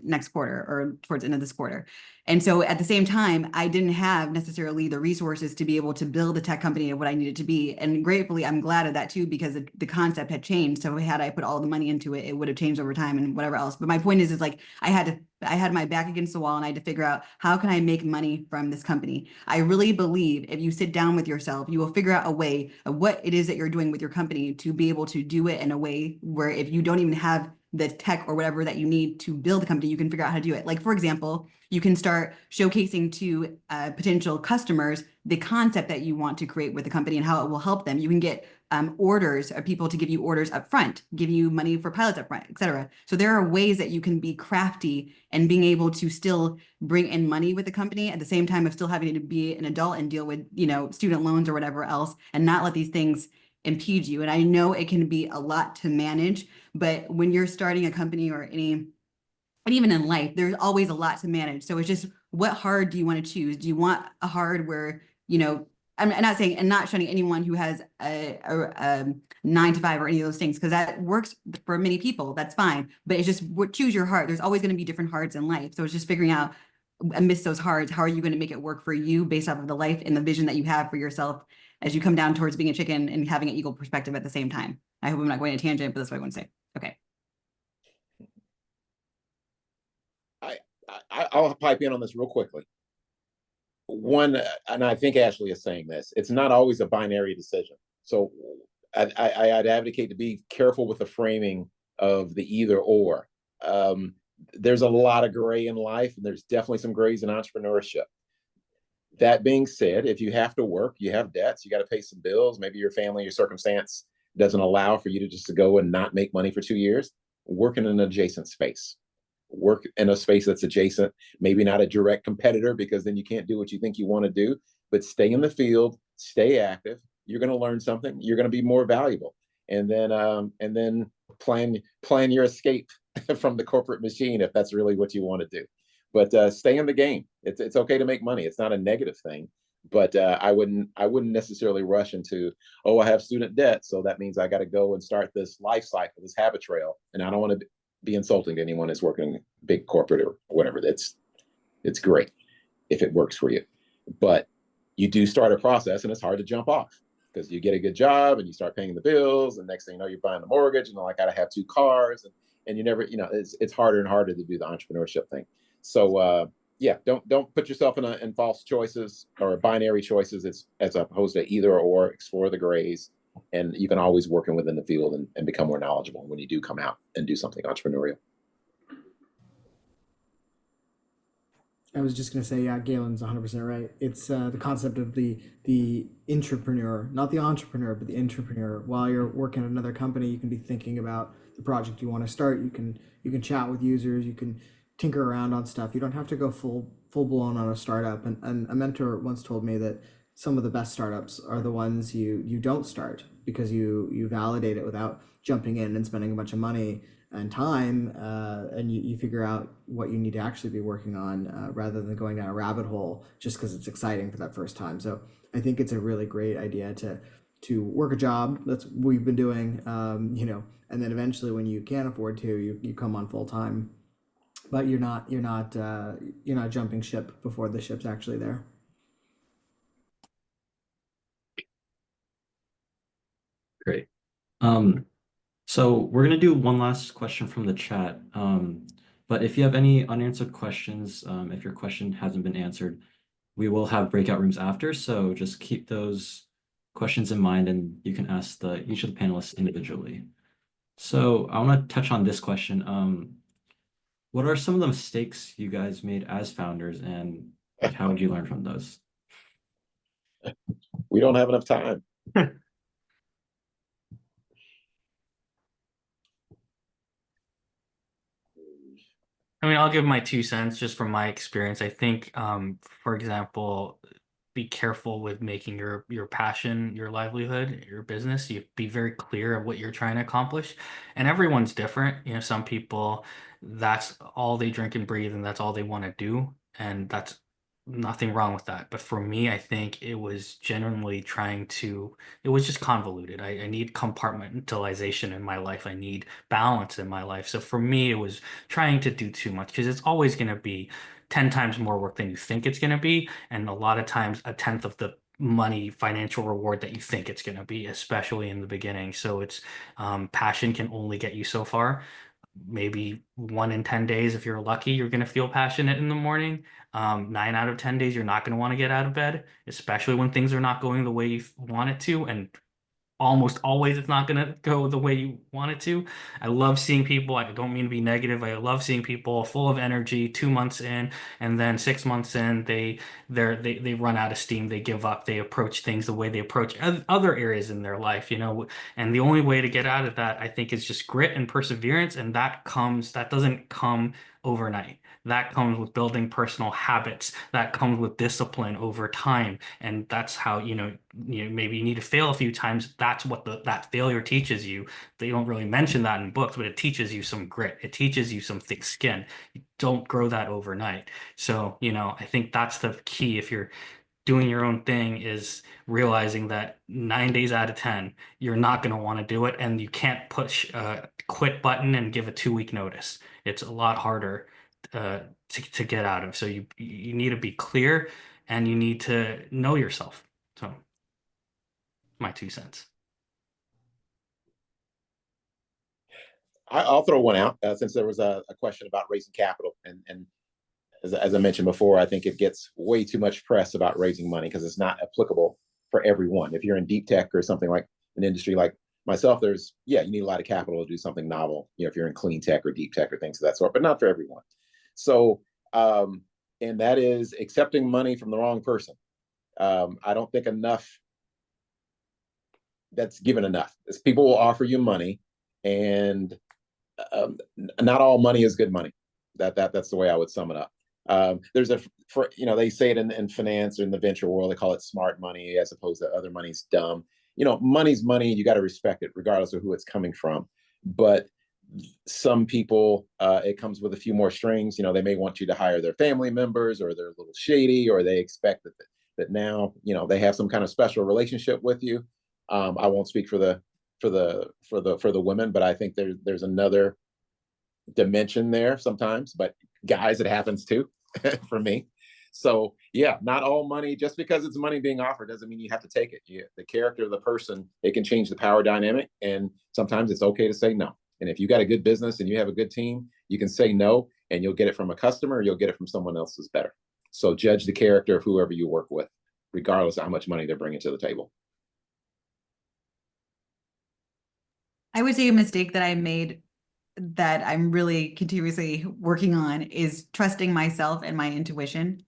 next quarter or towards the end of this quarter. And so at the same time, I didn't have necessarily the resources to be able to build the tech company of what I needed to be. And gratefully, I'm glad of that too, because the concept had changed. So had I put all the money into it, it would have changed over time and whatever else. But my point is like, I had my back against the wall and I had to figure out, how can I make money from this company? I really believe if you sit down with yourself, you will figure out a way of what it is that you're doing with your company to be able to do it in a way where if you don't even have the tech or whatever that you need to build a company, you can figure out how to do it. Like, for example, you can start showcasing to potential customers the concept that you want to create with the company and how it will help them. You can get orders of people to give you orders up front, give you money for pilots up front, et cetera. So there are ways that you can be crafty and being able to still bring in money with the company at the same time of still having to be an adult and deal with, student loans or whatever else, and not let these things impede you. And I know it can be a lot to manage, but when you're starting a company or and even in life, there's always a lot to manage. So it's just, what hard do you want to choose? Do you want a hard where, I'm not saying, and not shunning anyone who has a 9 to 5 or any of those things, because that works for many people, that's fine. But it's just, choose your heart. There's always going to be different hards in life. So it's just figuring out, amidst those hards, how are you going to make it work for you based off of the life and the vision that you have for yourself as you come down towards being a chicken and having an eagle perspective at the same time. I hope I'm not going to tangent, but that's what I want to say. Okay. I'll pipe in on this real quickly. One, and I think Ashley is saying this, it's not always a binary decision. So I'd advocate to be careful with the framing of the either or. There's a lot of gray in life, and there's definitely some grays in entrepreneurship. That being said, if you have to work, you have debts, you got to pay some bills, maybe your family, your circumstance doesn't allow for you to just to go and not make money for 2 years, work in an adjacent space. Work in a space that's adjacent, maybe not a direct competitor, because then you can't do what you think you want to do, but stay in the field, stay active. You're going to learn something. You're going to be more valuable. And then plan your escape from the corporate machine if that's really what you want to do. But stay in the game. It's okay to make money. It's not a negative thing. But I wouldn't necessarily rush into, oh, I have student debt, so that means I got to go and start this life cycle, this habit trail, and I don't want to be insulting to anyone who's working big corporate or whatever. It's great if it works for you, but you do start a process, and it's hard to jump off because you get a good job and you start paying the bills, and next thing you know, you're buying the mortgage, and I gotta have 2 cars, and you never, it's harder and harder to do the entrepreneurship thing. So yeah, don't put yourself in false choices or binary choices. As opposed to either or. Explore the grays, and you can always work within the field and become more knowledgeable when you do come out and do something entrepreneurial. I was just gonna say, yeah, Galen's 100% right. It's the concept of the intrapreneur, not the entrepreneur, but the intrapreneur. While you're working at another company, you can be thinking about the project you want to start. You can chat with users. You can tinker around on stuff. You don't have to go full blown on a startup. And a mentor once told me that some of the best startups are the ones you don't start, because you validate it without jumping in and spending a bunch of money and time, and you figure out what you need to actually be working on, rather than going down a rabbit hole just because it's exciting for that first time. So I think it's a really great idea to work a job. That's what we've been doing, and then eventually when you can afford to, you come on full time, but you're not jumping ship before the ship's actually there. Great. So we're gonna do one last question from the chat. But if you have any unanswered questions, if your question hasn't been answered, we will have breakout rooms after. So just keep those questions in mind, and you can ask each of the panelists individually. So I want to touch on this question. What are some of the mistakes you guys made as founders, and how did you learn from those? We don't have enough time. I mean, I'll give my 2 cents just from my experience. I think, for example, be careful with making your passion your livelihood, your business. You be very clear of what you're trying to accomplish, and everyone's different. Some people, that's all they drink and breathe, and that's all they want to do, and that's nothing wrong with that. But for me, I think it was genuinely it was just convoluted. I need compartmentalization in my life. I need balance in my life. So for me, it was trying to do too much because it's always going to be 10 times more work than you think it's going to be. And a lot of times, a tenth of the money financial reward that you think it's going to be, especially in the beginning. So passion can only get you so far. Maybe 1 in 10 days, if you're lucky, you're going to feel passionate in the morning. 9 out of 10 days, you're not going to want to get out of bed, especially when things are not going the way you want it to. And almost always it's not going to go the way you want it to. I love seeing people, I don't mean to be negative, I love seeing people full of energy 2 months in, and then 6 months in, they run out of steam, they give up, they approach things the way they approach other areas in their life, and the only way to get out of that, I think, is just grit and perseverance, and that doesn't come overnight. That comes with building personal habits. That comes with discipline over time. And that's how, maybe you need to fail a few times. That's what that failure teaches you. They don't really mention that in books, but it teaches you some grit. It teaches you some thick skin. You don't grow that overnight. So, I think that's the key if you're doing your own thing, is realizing that 9 days out of 10, you're not going to want to do it. And you can't push a quit button and give a 2 week notice. It's a lot harder to get out of. So you need to be clear and you need to know yourself. So my 2 cents. I'll throw one out since there was a question about raising capital. And as I mentioned before, I think it gets way too much press about raising money because it's not applicable for everyone. If you're in deep tech or something like an industry like myself, you need a lot of capital to do something novel, if you're in clean tech or deep tech or things of that sort, but not for everyone. So, and that is accepting money from the wrong person. I don't think that's given enough. People will offer you money, and not all money is good money. That's the way I would sum it up. They say it in finance or in the venture world, they call it smart money as opposed to other money's dumb. Money's money. You got to respect it regardless of who it's coming from. But some people, it comes with a few more strings. They may want you to hire their family members, or they're a little shady, or they expect that now, they have some kind of special relationship with you. I won't speak for the women, but I think there's another dimension there sometimes, but guys, it happens too for me. So yeah, not all money, just because it's money being offered doesn't mean you have to take it. The character of the person, it can change the power dynamic, and sometimes it's okay to say no. And if you got a good business and you have a good team, you can say no, and you'll get it from a customer, or you'll get it from someone else who's better. So judge the character of whoever you work with, regardless of how much money they're bringing to the table. I would say a mistake that I made that I'm really continuously working on is trusting myself and my intuition.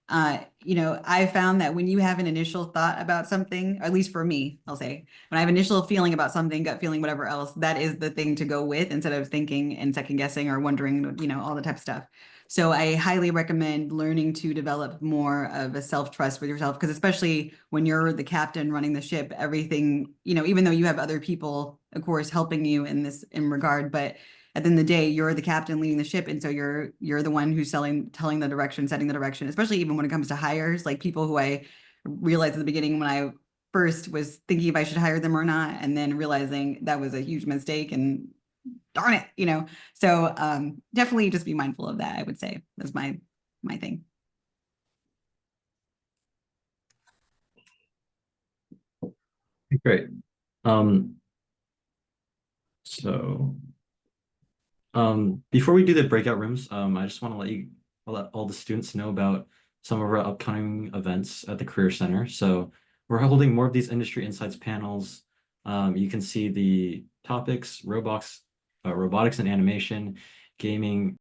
I found that when you have an initial thought about something, at least for me, I'll say, when I have initial feeling about something, gut feeling, whatever else, that is the thing to go with instead of thinking and second guessing or wondering, all the type of stuff. So I highly recommend learning to develop more of a self-trust with yourself, because especially when you're the captain running the ship, everything, even though you have other people, of course, helping you in regard, but at the end of the day, you're the captain leading the ship. And so you're the one who's telling the direction, setting the direction, especially even when it comes to hires, like people who I realized at the beginning when I first was thinking if I should hire them or not, and then realizing that was a huge mistake and darn it, So definitely just be mindful of that, I would say. That's my thing. Great. So before we do the breakout rooms, I just want to let all the students know about some of our upcoming events at the Career Center. So we're holding more of these industry insights panels. You can see the topics: robotics and animation, gaming,